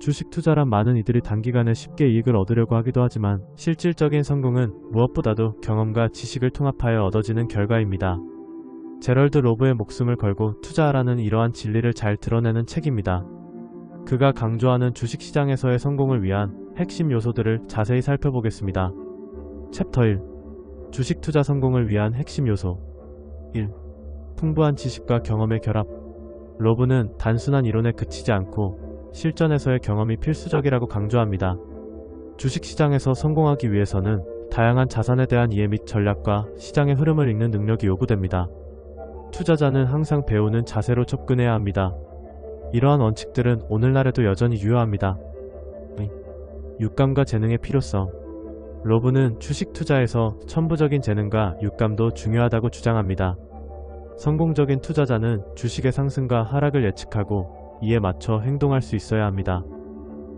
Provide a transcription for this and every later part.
주식 투자란 많은 이들이 단기간에 쉽게 이익을 얻으려고 하기도 하지만 실질적인 성공은 무엇보다도 경험과 지식을 통합하여 얻어지는 결과입니다. 제럴드 로브의 목숨을 걸고 투자하라는 이러한 진리를 잘 드러내는 책입니다. 그가 강조하는 주식시장에서의 성공을 위한 핵심 요소들을 자세히 살펴보겠습니다. 챕터 1. 주식 투자 성공을 위한 핵심 요소 1. 풍부한 지식과 경험의 결합. 로브는 단순한 이론에 그치지 않고 실전에서의 경험이 필수적이라고 강조합니다. 주식시장에서 성공하기 위해서는 다양한 자산에 대한 이해 및 전략과 시장의 흐름을 읽는 능력이 요구됩니다. 투자자는 항상 배우는 자세로 접근해야 합니다. 이러한 원칙들은 오늘날에도 여전히 유효합니다. 육감과 재능의 필요성. 로브는 주식 투자에서 천부적인 재능과 육감도 중요하다고 주장합니다. 성공적인 투자자는 주식의 상승과 하락을 예측하고 이에 맞춰 행동할 수 있어야 합니다.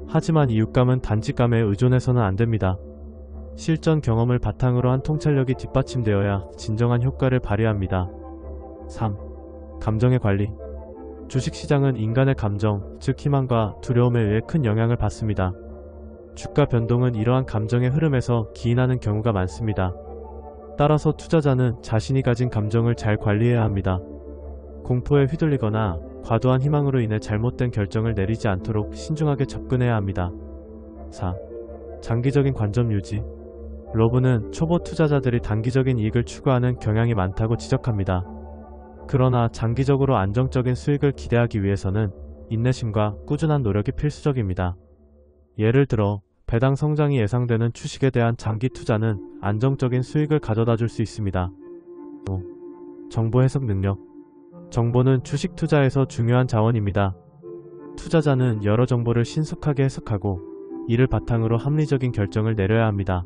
하지만 이 육감은 단직감에 의존해서는 안됩니다. 실전 경험을 바탕으로 한 통찰력이 뒷받침되어야 진정한 효과를 발휘합니다. 3. 감정의 관리. 주식시장은 인간의 감정, 즉 희망과 두려움에 의해 큰 영향을 받습니다. 주가 변동은 이러한 감정의 흐름에서 기인하는 경우가 많습니다. 따라서 투자자는 자신이 가진 감정을 잘 관리해야 합니다. 공포에 휘둘리거나 과도한 희망으로 인해 잘못된 결정을 내리지 않도록 신중하게 접근해야 합니다. 4. 장기적인 관점 유지. 로브는 초보 투자자들이 단기적인 이익을 추구하는 경향이 많다고 지적합니다. 그러나 장기적으로 안정적인 수익을 기대하기 위해서는 인내심과 꾸준한 노력이 필수적입니다. 예를 들어 배당 성장이 예상되는 주식에 대한 장기 투자는 안정적인 수익을 가져다 줄 수 있습니다. 5. 정보 해석 능력. 정보는 주식 투자에서 중요한 자원입니다. 투자자는 여러 정보를 신속하게 해석하고 이를 바탕으로 합리적인 결정을 내려야 합니다.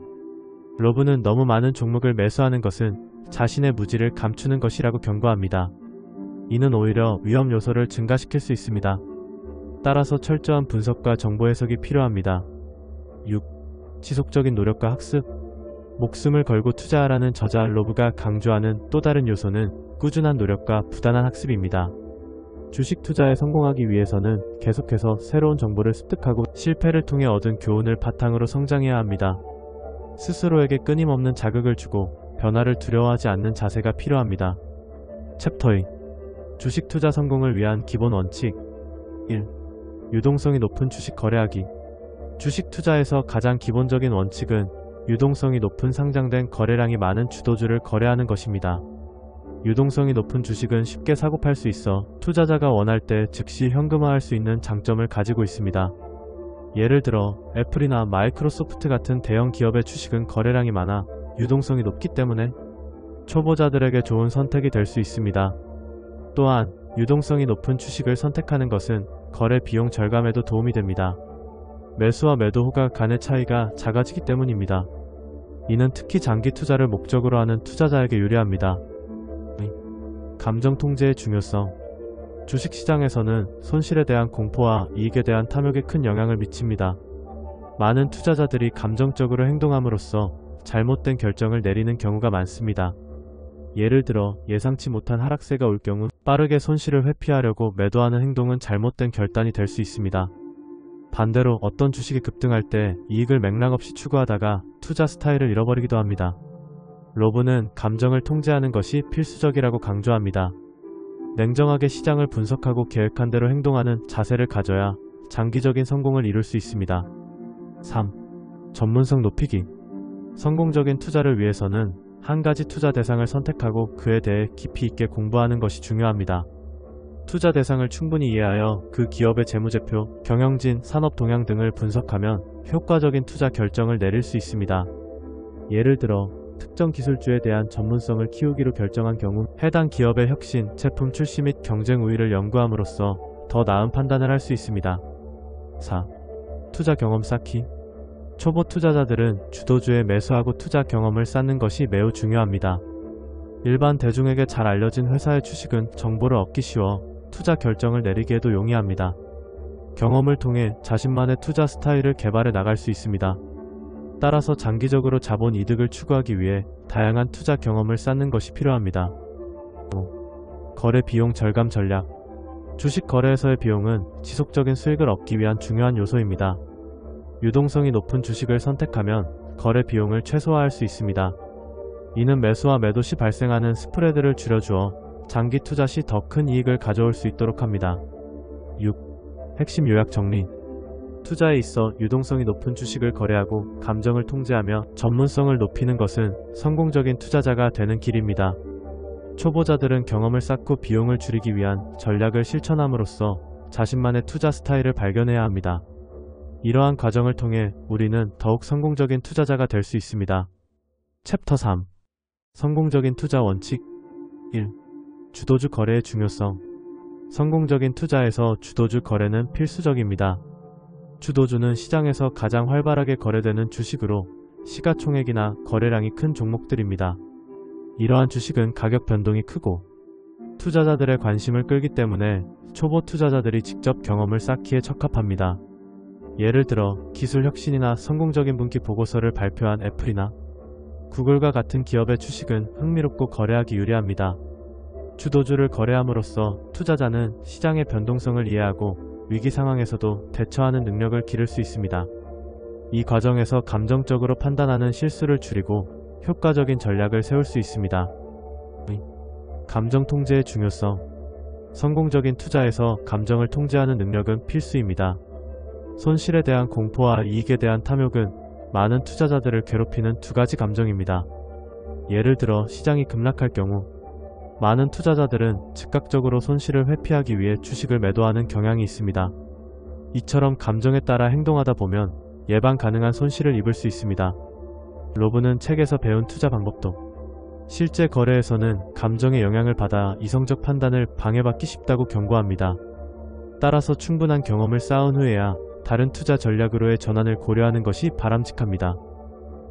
로브는 너무 많은 종목을 매수하는 것은 자신의 무지를 감추는 것이라고 경고합니다. 이는 오히려 위험 요소를 증가시킬 수 있습니다. 따라서 철저한 분석과 정보 해석이 필요합니다. 6. 지속적인 노력과 학습. 목숨을 걸고 투자하라는 저자 로브가 강조하는 또 다른 요소는 꾸준한 노력과 부단한 학습입니다. 주식 투자에 성공하기 위해서는 계속해서 새로운 정보를 습득하고 실패를 통해 얻은 교훈을 바탕으로 성장해야 합니다. 스스로에게 끊임없는 자극을 주고 변화를 두려워하지 않는 자세가 필요합니다. 챕터 2. 주식 투자 성공을 위한 기본 원칙. 1. 유동성이 높은 주식 거래하기. 주식 투자에서 가장 기본적인 원칙은 유동성이 높은 상장된 거래량이 많은 주도주를 거래하는 것입니다. 유동성이 높은 주식은 쉽게 사고팔 수 있어 투자자가 원할 때 즉시 현금화할 수 있는 장점을 가지고 있습니다. 예를 들어 애플이나 마이크로소프트 같은 대형 기업의 주식은 거래량이 많아 유동성이 높기 때문에 초보자들에게 좋은 선택이 될 수 있습니다. 또한 유동성이 높은 주식을 선택하는 것은 거래 비용 절감에도 도움이 됩니다. 매수와 매도 후가 간의 차이가 작아지기 때문입니다. 이는 특히 장기 투자를 목적으로 하는 투자자에게 유리합니다. 감정 통제의 중요성. 주식시장에서는 손실에 대한 공포와 이익에 대한 탐욕에 큰 영향을 미칩니다. 많은 투자자들이 감정적으로 행동함으로써 잘못된 결정을 내리는 경우가 많습니다. 예를 들어 예상치 못한 하락세가 올 경우 빠르게 손실을 회피하려고 매도하는 행동은 잘못된 결단이 될 수 있습니다. 반대로 어떤 주식이 급등할 때 이익을 맥락없이 추구하다가 투자 스타일을 잃어버리기도 합니다. 로브는 감정을 통제하는 것이 필수적이라고 강조합니다. 냉정하게 시장을 분석하고 계획한 대로 행동하는 자세를 가져야 장기적인 성공을 이룰 수 있습니다. 3. 전문성 높이기. 성공적인 투자를 위해서는 한 가지 투자 대상을 선택하고 그에 대해 깊이 있게 공부하는 것이 중요합니다. 투자 대상을 충분히 이해하여 그 기업의 재무제표, 경영진, 산업 동향 등을 분석하면 효과적인 투자 결정을 내릴 수 있습니다. 예를 들어 특정 기술주에 대한 전문성을 키우기로 결정한 경우 해당 기업의 혁신, 제품 출시 및 경쟁 우위를 연구함으로써 더 나은 판단을 할 수 있습니다. 4. 투자 경험 쌓기. 초보 투자자들은 주도주에 매수하고 투자 경험을 쌓는 것이 매우 중요합니다. 일반 대중에게 잘 알려진 회사의 주식은 정보를 얻기 쉬워 투자 결정을 내리기에도 용이합니다. 경험을 통해 자신만의 투자 스타일을 개발해 나갈 수 있습니다. 따라서 장기적으로 자본 이득을 추구하기 위해 다양한 투자 경험을 쌓는 것이 필요합니다. 5. 거래 비용 절감 전략. 주식 거래에서의 비용은 지속적인 수익을 얻기 위한 중요한 요소입니다. 유동성이 높은 주식을 선택하면 거래 비용을 최소화할 수 있습니다. 이는 매수와 매도 시 발생하는 스프레드를 줄여주어 장기 투자 시 더 큰 이익을 가져올 수 있도록 합니다. 6. 핵심 요약 정리. 투자에 있어 유동성이 높은 주식을 거래하고 감정을 통제하며 전문성을 높이는 것은 성공적인 투자자가 되는 길입니다. 초보자들은 경험을 쌓고 비용을 줄이기 위한 전략을 실천함으로써 자신만의 투자 스타일을 발견해야 합니다. 이러한 과정을 통해 우리는 더욱 성공적인 투자자가 될 수 있습니다. 챕터 3. 성공적인 투자 원칙. 1. 주도주 거래의 중요성. 성공적인 투자에서 주도주 거래는 필수적입니다. 주도주는 시장에서 가장 활발하게 거래되는 주식으로 시가총액이나 거래량이 큰 종목들입니다. 이러한 주식은 가격 변동이 크고 투자자들의 관심을 끌기 때문에 초보 투자자들이 직접 경험을 쌓기에 적합합니다. 예를 들어 기술 혁신이나 성공적인 분기 보고서를 발표한 애플이나 구글과 같은 기업의 주식은 흥미롭고 거래하기 유리합니다. 주도주를 거래함으로써 투자자는 시장의 변동성을 이해하고 위기 상황에서도 대처하는 능력을 기를 수 있습니다. 이 과정에서 감정적으로 판단하는 실수를 줄이고 효과적인 전략을 세울 수 있습니다. 감정 통제의 중요성. 성공적인 투자에서 감정을 통제하는 능력은 필수입니다. 손실에 대한 공포와 이익에 대한 탐욕은 많은 투자자들을 괴롭히는 두 가지 감정입니다. 예를 들어 시장이 급락할 경우 많은 투자자들은 즉각적으로 손실을 회피하기 위해 주식을 매도하는 경향이 있습니다. 이처럼 감정에 따라 행동하다 보면 예방 가능한 손실을 입을 수 있습니다. 로브는 책에서 배운 투자 방법도 실제 거래에서는 감정의 영향을 받아 이성적 판단을 방해받기 쉽다고 경고합니다. 따라서 충분한 경험을 쌓은 후에야 다른 투자 전략으로의 전환을 고려하는 것이 바람직합니다.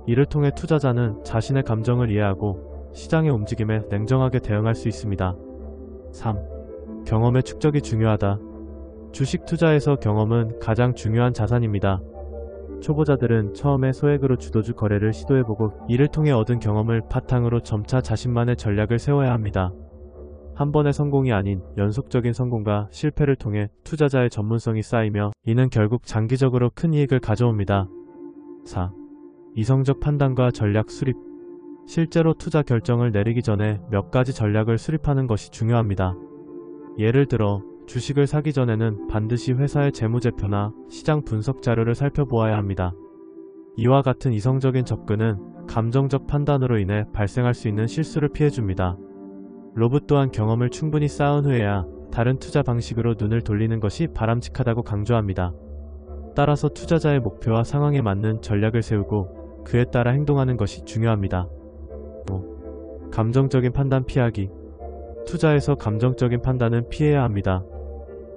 이를 통해 투자자는 자신의 감정을 이해하고 시장의 움직임에 냉정하게 대응할 수 있습니다. 3. 경험의 축적이 중요하다. 주식 투자에서 경험은 가장 중요한 자산입니다. 초보자들은 처음에 소액으로 주도주 거래를 시도해보고 이를 통해 얻은 경험을 바탕으로 점차 자신만의 전략을 세워야 합니다. 한 번의 성공이 아닌 연속적인 성공과 실패를 통해 투자자의 전문성이 쌓이며 이는 결국 장기적으로 큰 이익을 가져옵니다. 4. 이성적 판단과 전략 수립. 실제로 투자 결정을 내리기 전에 몇 가지 전략을 수립하는 것이 중요합니다. 예를 들어 주식을 사기 전에는 반드시 회사의 재무제표나 시장 분석 자료를 살펴보아야 합니다. 이와 같은 이성적인 접근은 감정적 판단으로 인해 발생할 수 있는 실수를 피해줍니다. 로브 또한 경험을 충분히 쌓은 후에야 다른 투자 방식으로 눈을 돌리는 것이 바람직하다고 강조합니다. 따라서 투자자의 목표와 상황에 맞는 전략을 세우고 그에 따라 행동하는 것이 중요합니다. 5. 감정적인 판단 피하기. 투자에서 감정적인 판단은 피해야 합니다.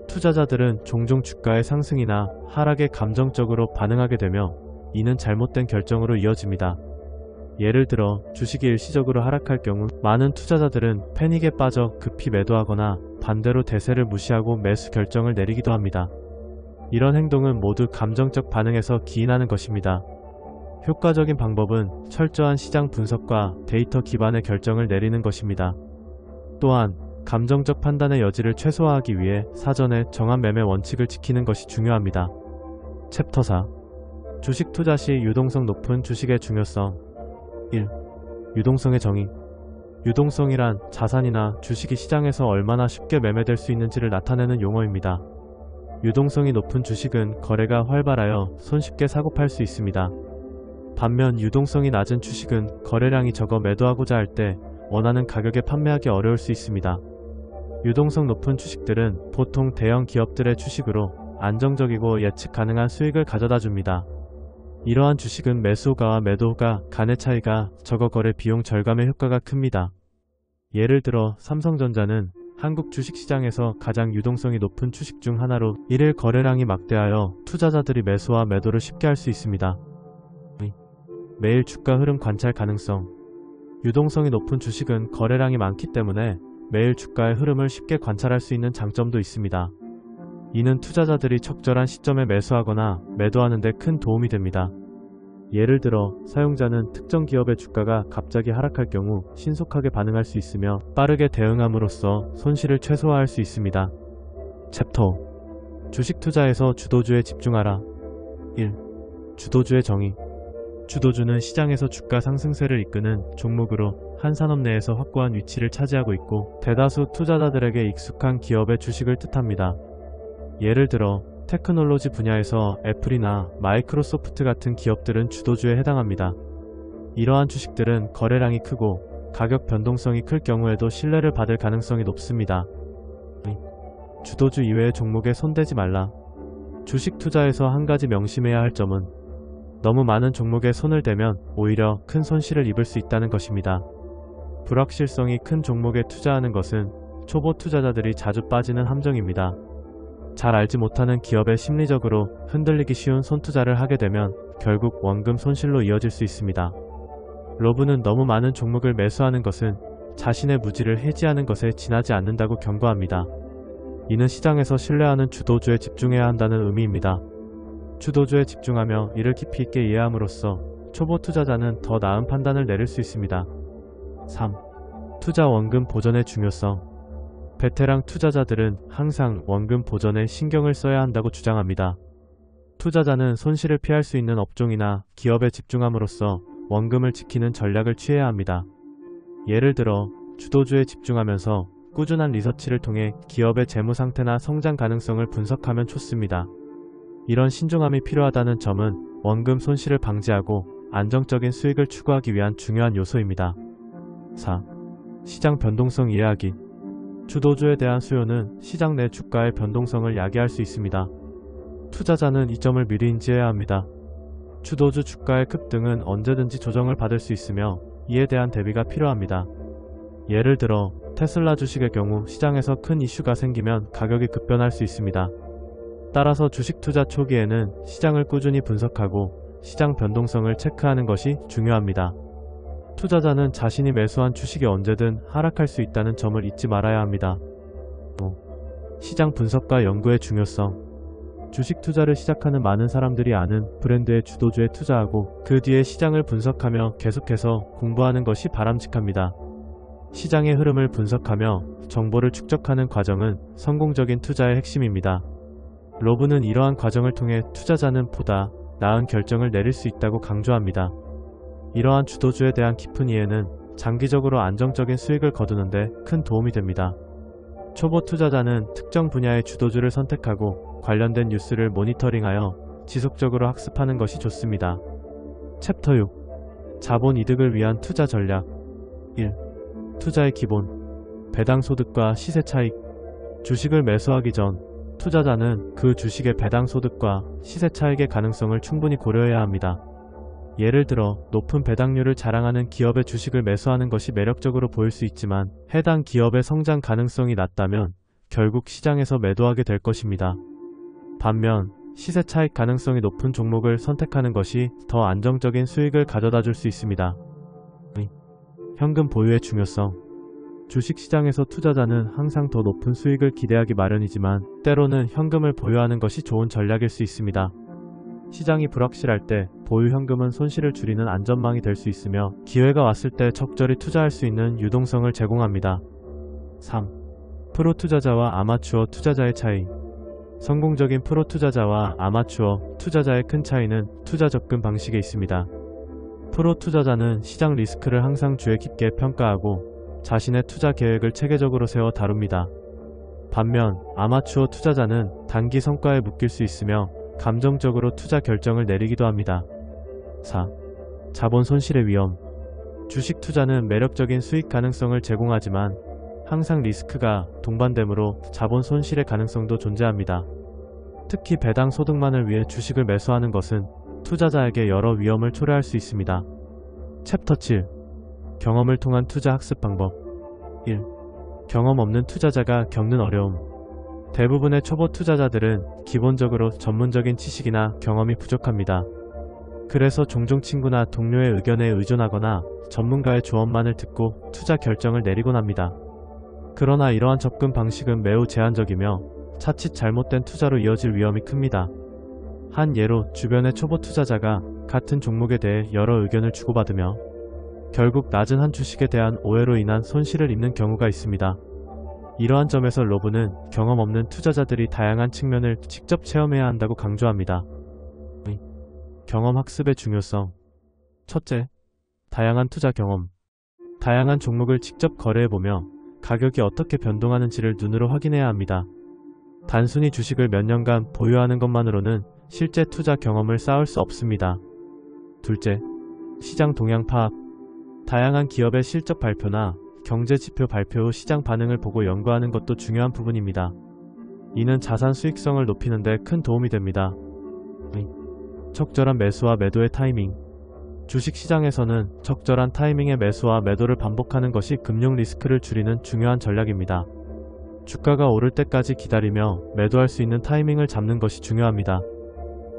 투자자들은 종종 주가의 상승이나 하락에 감정적으로 반응하게 되며 이는 잘못된 결정으로 이어집니다. 예를 들어 주식이 일시적으로 하락할 경우 많은 투자자들은 패닉에 빠져 급히 매도하거나 반대로 대세를 무시하고 매수 결정을 내리기도 합니다. 이런 행동은 모두 감정적 반응에서 기인하는 것입니다. 효과적인 방법은 철저한 시장 분석과 데이터 기반의 결정을 내리는 것입니다. 또한 감정적 판단의 여지를 최소화하기 위해 사전에 정한 매매 원칙을 지키는 것이 중요합니다. 챕터 4. 주식 투자 시 유동성 높은 주식의 중요성. 1. 유동성의 정의. 유동성이란 자산이나 주식이 시장에서 얼마나 쉽게 매매될 수 있는지를 나타내는 용어입니다. 유동성이 높은 주식은 거래가 활발하여 손쉽게 사고팔 수 있습니다. 반면 유동성이 낮은 주식은 거래량이 적어 매도하고자 할 때 원하는 가격에 판매하기 어려울 수 있습니다. 유동성 높은 주식들은 보통 대형 기업들의 주식으로 안정적이고 예측 가능한 수익을 가져다 줍니다. 이러한 주식은 매수호가와 매도호가 간의 차이가 적어 거래 비용 절감의 효과가 큽니다. 예를 들어 삼성전자는 한국 주식시장에서 가장 유동성이 높은 주식 중 하나로 일일 거래량이 막대하여 투자자들이 매수와 매도를 쉽게 할 수 있습니다. 매일 주가 흐름 관찰 가능성. 유동성이 높은 주식은 거래량이 많기 때문에 매일 주가의 흐름을 쉽게 관찰할 수 있는 장점도 있습니다. 이는 투자자들이 적절한 시점에 매수하거나 매도하는 데 큰 도움이 됩니다. 예를 들어 사용자는 특정 기업의 주가가 갑자기 하락할 경우 신속하게 반응할 수 있으며 빠르게 대응함으로써 손실을 최소화할 수 있습니다. 챕터 5 주식 투자에서 주도주에 집중하라. 1. 주도주의 정의. 주도주는 시장에서 주가 상승세를 이끄는 종목으로 한 산업 내에서 확고한 위치를 차지하고 있고 대다수 투자자들에게 익숙한 기업의 주식을 뜻합니다. 예를 들어 테크놀로지 분야에서 애플이나 마이크로소프트 같은 기업들은 주도주에 해당합니다. 이러한 주식들은 거래량이 크고 가격 변동성이 클 경우에도 신뢰를 받을 가능성이 높습니다. 주도주 이외의 종목에 손대지 말라. 주식 투자에서 한 가지 명심해야 할 점은 너무 많은 종목에 손을 대면 오히려 큰 손실을 입을 수 있다는 것입니다. 불확실성이 큰 종목에 투자하는 것은 초보 투자자들이 자주 빠지는 함정입니다. 잘 알지 못하는 기업에 심리적으로 흔들리기 쉬운 손투자를 하게 되면 결국 원금 손실로 이어질 수 있습니다. 로브는 너무 많은 종목을 매수하는 것은 자신의 무지를 해지하는 것에 지나지 않는다고 경고합니다. 이는 시장에서 신뢰하는 주도주에 집중해야 한다는 의미입니다. 주도주에 집중하며 이를 깊이 있게 이해함으로써 초보 투자자는 더 나은 판단을 내릴 수 있습니다. 3. 투자 원금 보전의 중요성. 베테랑 투자자들은 항상 원금 보전에 신경을 써야 한다고 주장합니다. 투자자는 손실을 피할 수 있는 업종이나 기업에 집중함으로써 원금을 지키는 전략을 취해야 합니다. 예를 들어 주도주에 집중하면서 꾸준한 리서치를 통해 기업의 재무 상태나 성장 가능성을 분석하면 좋습니다. 이런 신중함이 필요하다는 점은 원금 손실을 방지하고 안정적인 수익을 추구하기 위한 중요한 요소입니다. 4. 시장 변동성 이해하기. 주도주에 대한 수요는 시장 내 주가의 변동성을 야기할 수 있습니다. 투자자는 이 점을 미리 인지해야 합니다. 주도주 주가의 급등은 언제든지 조정을 받을 수 있으며 이에 대한 대비가 필요합니다. 예를 들어 테슬라 주식의 경우 시장에서 큰 이슈가 생기면 가격이 급변할 수 있습니다. 따라서 주식 투자 초기에는 시장을 꾸준히 분석하고 시장 변동성을 체크하는 것이 중요합니다. 투자자는 자신이 매수한 주식이 언제든 하락할 수 있다는 점을 잊지 말아야 합니다. 5. 시장 분석과 연구의 중요성. 주식 투자를 시작하는 많은 사람들이 아는 브랜드의 주도주에 투자하고 그 뒤에 시장을 분석하며 계속해서 공부하는 것이 바람직합니다. 시장의 흐름을 분석하며 정보를 축적하는 과정은 성공적인 투자의 핵심입니다. 로브는 이러한 과정을 통해 투자자는 보다 나은 결정을 내릴 수 있다고 강조합니다. 이러한 주도주에 대한 깊은 이해는 장기적으로 안정적인 수익을 거두는데 큰 도움이 됩니다. 초보 투자자는 특정 분야의 주도주를 선택하고 관련된 뉴스를 모니터링하여 지속적으로 학습하는 것이 좋습니다. 챕터 6. 자본 이득을 위한 투자 전략. 1. 투자의 기본. 배당 소득과 시세 차익. 주식을 매수하기 전 투자자는 그 주식의 배당 소득과 시세 차익의 가능성을 충분히 고려해야 합니다. 예를 들어 높은 배당률을 자랑하는 기업의 주식을 매수하는 것이 매력적으로 보일 수 있지만 해당 기업의 성장 가능성이 낮다면 결국 시장에서 매도하게 될 것입니다. 반면 시세 차익 가능성이 높은 종목을 선택하는 것이 더 안정적인 수익을 가져다 줄 수 있습니다. 현금 보유의 중요성. 주식시장에서 투자자는 항상 더 높은 수익을 기대하기 마련이지만 때로는 현금을 보유하는 것이 좋은 전략일 수 있습니다. 시장이 불확실할 때 보유 현금은 손실을 줄이는 안전망이 될 수 있으며 기회가 왔을 때 적절히 투자할 수 있는 유동성을 제공합니다. 3. 프로 투자자와 아마추어 투자자의 차이. 성공적인 프로 투자자와 아마추어 투자자의 큰 차이는 투자 접근 방식에 있습니다. 프로 투자자는 시장 리스크를 항상 주의 깊게 평가하고 자신의 투자 계획을 체계적으로 세워 다룹니다. 반면 아마추어 투자자는 단기 성과에 묶일 수 있으며 감정적으로 투자 결정을 내리기도 합니다. 4. 자본 손실의 위험. 주식 투자는 매력적인 수익 가능성을 제공하지만 항상 리스크가 동반되므로 자본 손실의 가능성도 존재합니다. 특히 배당 소득만을 위해 주식을 매수하는 것은 투자자에게 여러 위험을 초래할 수 있습니다. 챕터 7. 경험을 통한 투자 학습 방법. 1. 경험 없는 투자자가 겪는 어려움. 대부분의 초보 투자자들은 기본적으로 전문적인 지식이나 경험이 부족합니다. 그래서 종종 친구나 동료의 의견에 의존하거나 전문가의 조언만을 듣고 투자 결정을 내리곤 합니다. 그러나 이러한 접근 방식은 매우 제한적이며 자칫 잘못된 투자로 이어질 위험이 큽니다. 한 예로 주변의 초보 투자자가 같은 종목에 대해 여러 의견을 주고받으며 결국 낮은 한 주식에 대한 오해로 인한 손실을 입는 경우가 있습니다. 이러한 점에서 로브는 경험 없는 투자자들이 다양한 측면을 직접 체험해야 한다고 강조합니다. 경험 학습의 중요성. 첫째, 다양한 투자 경험. 다양한 종목을 직접 거래해보며 가격이 어떻게 변동하는지를 눈으로 확인해야 합니다. 단순히 주식을 몇 년간 보유하는 것만으로는 실제 투자 경험을 쌓을 수 없습니다. 둘째, 시장 동향 파악. 다양한 기업의 실적 발표나 경제 지표 발표 후 시장 반응을 보고 연구하는 것도 중요한 부분입니다. 이는 자산 수익성을 높이는 데 큰 도움이 됩니다. 적절한 매수와 매도의 타이밍. 주식시장에서는 적절한 타이밍의 매수와 매도를 반복하는 것이 금융 리스크를 줄이는 중요한 전략입니다. 주가가 오를 때까지 기다리며 매도할 수 있는 타이밍을 잡는 것이 중요합니다.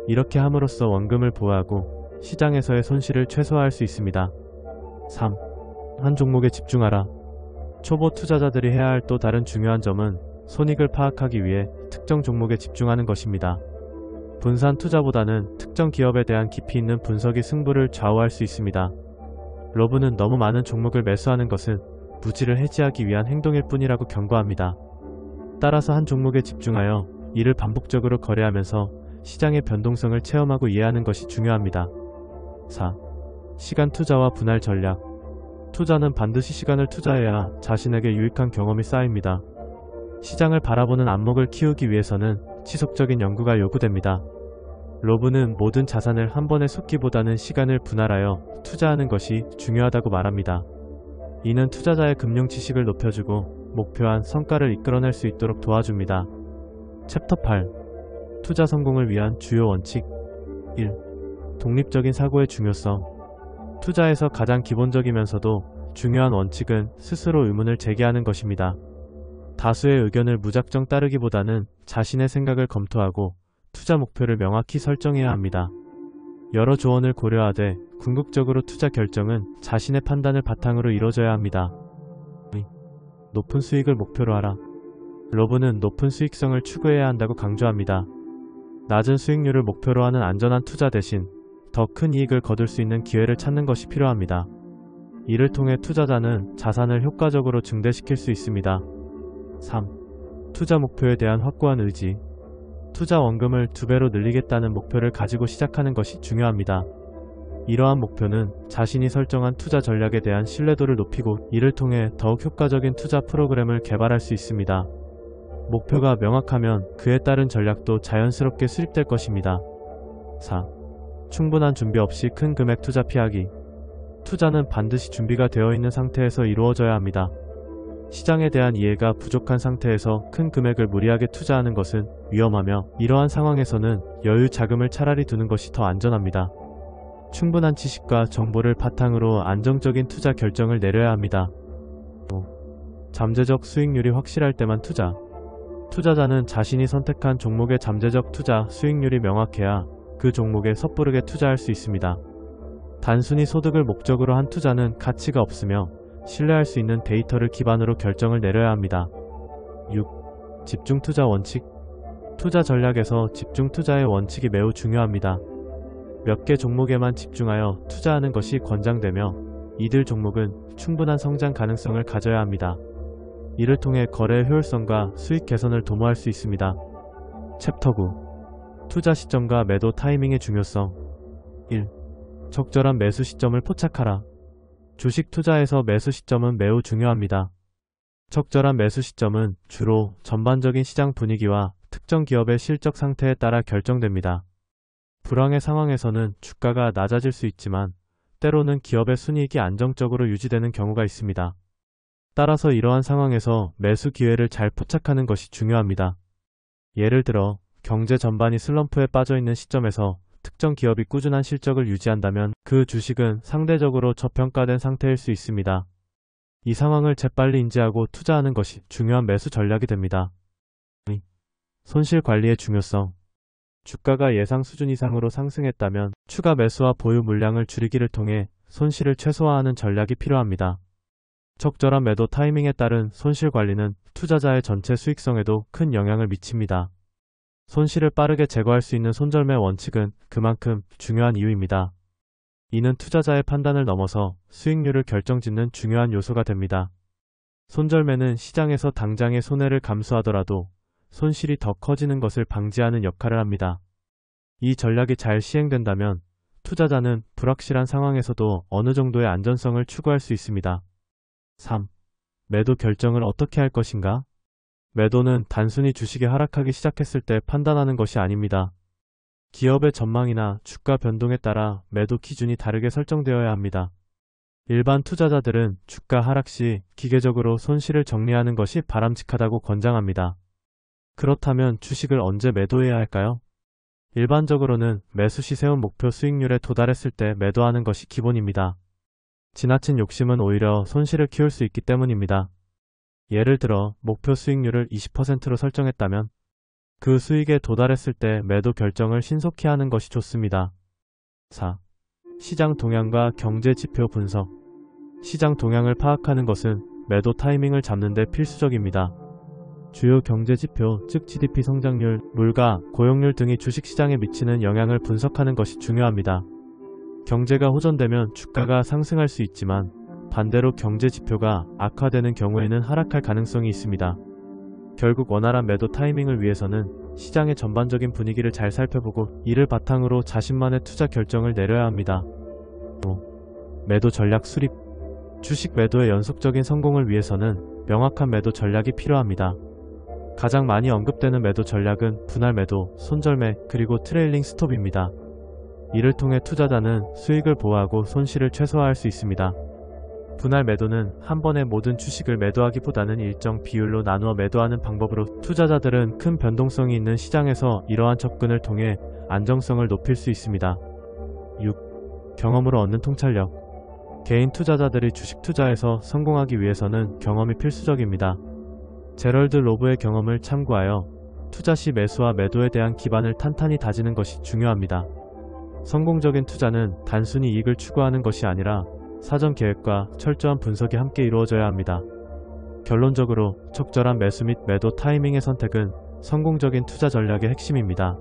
이렇게 함으로써 원금을 보호하고 시장에서의 손실을 최소화할 수 있습니다. 3. 한 종목에 집중하라. 초보 투자자들이 해야 할 또 다른 중요한 점은 손익을 파악하기 위해 특정 종목에 집중하는 것입니다. 분산 투자보다는 특정 기업에 대한 깊이 있는 분석이 승부를 좌우할 수 있습니다. 로브는 너무 많은 종목을 매수하는 것은 부지를 해지하기 위한 행동일 뿐이라고 경고합니다. 따라서 한 종목에 집중하여 이를 반복적으로 거래하면서 시장의 변동성을 체험하고 이해하는 것이 중요합니다. 4. 시간 투자와 분할 전략. 투자는 반드시 시간을 투자해야 자신에게 유익한 경험이 쌓입니다. 시장을 바라보는 안목을 키우기 위해서는 지속적인 연구가 요구됩니다. 로브는 모든 자산을 한 번에 쏟기보다는 시간을 분할하여 투자하는 것이 중요하다고 말합니다. 이는 투자자의 금융 지식을 높여주고 목표한 성과를 이끌어낼 수 있도록 도와줍니다. 챕터 8. 투자 성공을 위한 주요 원칙. 1. 독립적인 사고의 중요성. 투자에서 가장 기본적이면서도 중요한 원칙은 스스로 의문을 제기하는 것입니다. 다수의 의견을 무작정 따르기보다는 자신의 생각을 검토하고 투자 목표를 명확히 설정해야 합니다. 여러 조언을 고려하되 궁극적으로 투자 결정은 자신의 판단을 바탕으로 이루어져야 합니다. 높은 수익을 목표로 하라. 로브는 높은 수익성을 추구해야 한다고 강조합니다. 낮은 수익률을 목표로 하는 안전한 투자 대신 더 큰 이익을 거둘 수 있는 기회를 찾는 것이 필요합니다. 이를 통해 투자자는 자산을 효과적으로 증대시킬 수 있습니다. 3. 투자 목표에 대한 확고한 의지. 투자 원금을 2배로 늘리겠다는 목표를 가지고 시작하는 것이 중요합니다. 이러한 목표는 자신이 설정한 투자 전략에 대한 신뢰도를 높이고 이를 통해 더욱 효과적인 투자 프로그램을 개발할 수 있습니다. 목표가 명확하면 그에 따른 전략도 자연스럽게 수립될 것입니다. 4. 충분한 준비 없이 큰 금액 투자 피하기. 투자는 반드시 준비가 되어 있는 상태에서 이루어져야 합니다. 시장에 대한 이해가 부족한 상태에서 큰 금액을 무리하게 투자하는 것은 위험하며 이러한 상황에서는 여유 자금을 차라리 두는 것이 더 안전합니다. 충분한 지식과 정보를 바탕으로 안정적인 투자 결정을 내려야 합니다. 5. 잠재적 수익률이 확실할 때만 투자. 투자자는 자신이 선택한 종목의 잠재적 투자 수익률이 명확해야 그 종목에 섣부르게 투자할 수 있습니다. 단순히 소득을 목적으로 한 투자는 가치가 없으며 신뢰할 수 있는 데이터를 기반으로 결정을 내려야 합니다. 6. 집중 투자 원칙. 투자 전략에서 집중 투자의 원칙이 매우 중요합니다. 몇 개 종목에만 집중하여 투자하는 것이 권장되며 이들 종목은 충분한 성장 가능성을 가져야 합니다. 이를 통해 거래의 효율성과 수익 개선을 도모할 수 있습니다. 챕터 9. 투자 시점과 매도 타이밍의 중요성. 1. 적절한 매수 시점을 포착하라. 주식 투자에서 매수 시점은 매우 중요합니다. 적절한 매수 시점은 주로 전반적인 시장 분위기와 특정 기업의 실적 상태에 따라 결정됩니다. 불황의 상황에서는 주가가 낮아질 수 있지만 때로는 기업의 순이익이 안정적으로 유지되는 경우가 있습니다. 따라서 이러한 상황에서 매수 기회를 잘 포착하는 것이 중요합니다. 예를 들어 경제 전반이 슬럼프에 빠져있는 시점에서 특정 기업이 꾸준한 실적을 유지한다면 그 주식은 상대적으로 저평가된 상태일 수 있습니다. 이 상황을 재빨리 인지하고 투자하는 것이 중요한 매수 전략이 됩니다. 손실 관리의 중요성. 주가가 예상 수준 이상으로 상승했다면 추가 매수와 보유 물량을 줄이기를 통해 손실을 최소화하는 전략이 필요합니다. 적절한 매도 타이밍에 따른 손실 관리는 투자자의 전체 수익성에도 큰 영향을 미칩니다. 손실을 빠르게 제거할 수 있는 손절매 원칙은 그만큼 중요한 이유입니다. 이는 투자자의 판단을 넘어서 수익률을 결정짓는 중요한 요소가 됩니다. 손절매는 시장에서 당장의 손해를 감수하더라도 손실이 더 커지는 것을 방지하는 역할을 합니다. 이 전략이 잘 시행된다면 투자자는 불확실한 상황에서도 어느 정도의 안전성을 추구할 수 있습니다. 3. 매도 결정을 어떻게 할 것인가? 매도는 단순히 주식이 하락하기 시작했을 때 판단하는 것이 아닙니다. 기업의 전망이나 주가 변동에 따라 매도 기준이 다르게 설정되어야 합니다. 일반 투자자들은 주가 하락 시 기계적으로 손실을 정리하는 것이 바람직하다고 권장합니다. 그렇다면 주식을 언제 매도해야 할까요? 일반적으로는 매수 시 세운 목표 수익률에 도달했을 때 매도하는 것이 기본입니다. 지나친 욕심은 오히려 손실을 키울 수 있기 때문입니다. 예를 들어 목표 수익률을 20%로 설정했다면 그 수익에 도달했을 때 매도 결정을 신속히 하는 것이 좋습니다. 4. 시장 동향과 경제 지표 분석. 시장 동향을 파악하는 것은 매도 타이밍을 잡는 데 필수적입니다. 주요 경제 지표, 즉 GDP 성장률, 물가, 고용률 등이 주식시장에 미치는 영향을 분석하는 것이 중요합니다. 경제가 호전되면 주가가 상승할 수 있지만 반대로 경제 지표가 악화되는 경우에는 하락할 가능성이 있습니다. 결국 원활한 매도 타이밍을 위해서는 시장의 전반적인 분위기를 잘 살펴보고 이를 바탕으로 자신만의 투자 결정을 내려야 합니다. 5. 매도 전략 수립. 주식 매도의 연속적인 성공을 위해서는 명확한 매도 전략이 필요합니다. 가장 많이 언급되는 매도 전략은 분할 매도, 손절매, 그리고 트레일링 스톱입니다. 이를 통해 투자자는 수익을 보호하고 손실을 최소화할 수 있습니다. 분할 매도는 한 번에 모든 주식을 매도하기보다는 일정 비율로 나누어 매도하는 방법으로 투자자들은 큰 변동성이 있는 시장에서 이러한 접근을 통해 안정성을 높일 수 있습니다. 6. 경험으로 얻는 통찰력. 개인 투자자들이 주식 투자에서 성공하기 위해서는 경험이 필수적입니다. 제럴드 로브의 경험을 참고하여 투자 시 매수와 매도에 대한 기반을 탄탄히 다지는 것이 중요합니다. 성공적인 투자는 단순히 이익을 추구하는 것이 아니라 사전 계획과 철저한 분석이 함께 이루어져야 합니다. 결론적으로 적절한 매수 및 매도 타이밍의 선택은 성공적인 투자 전략의 핵심입니다.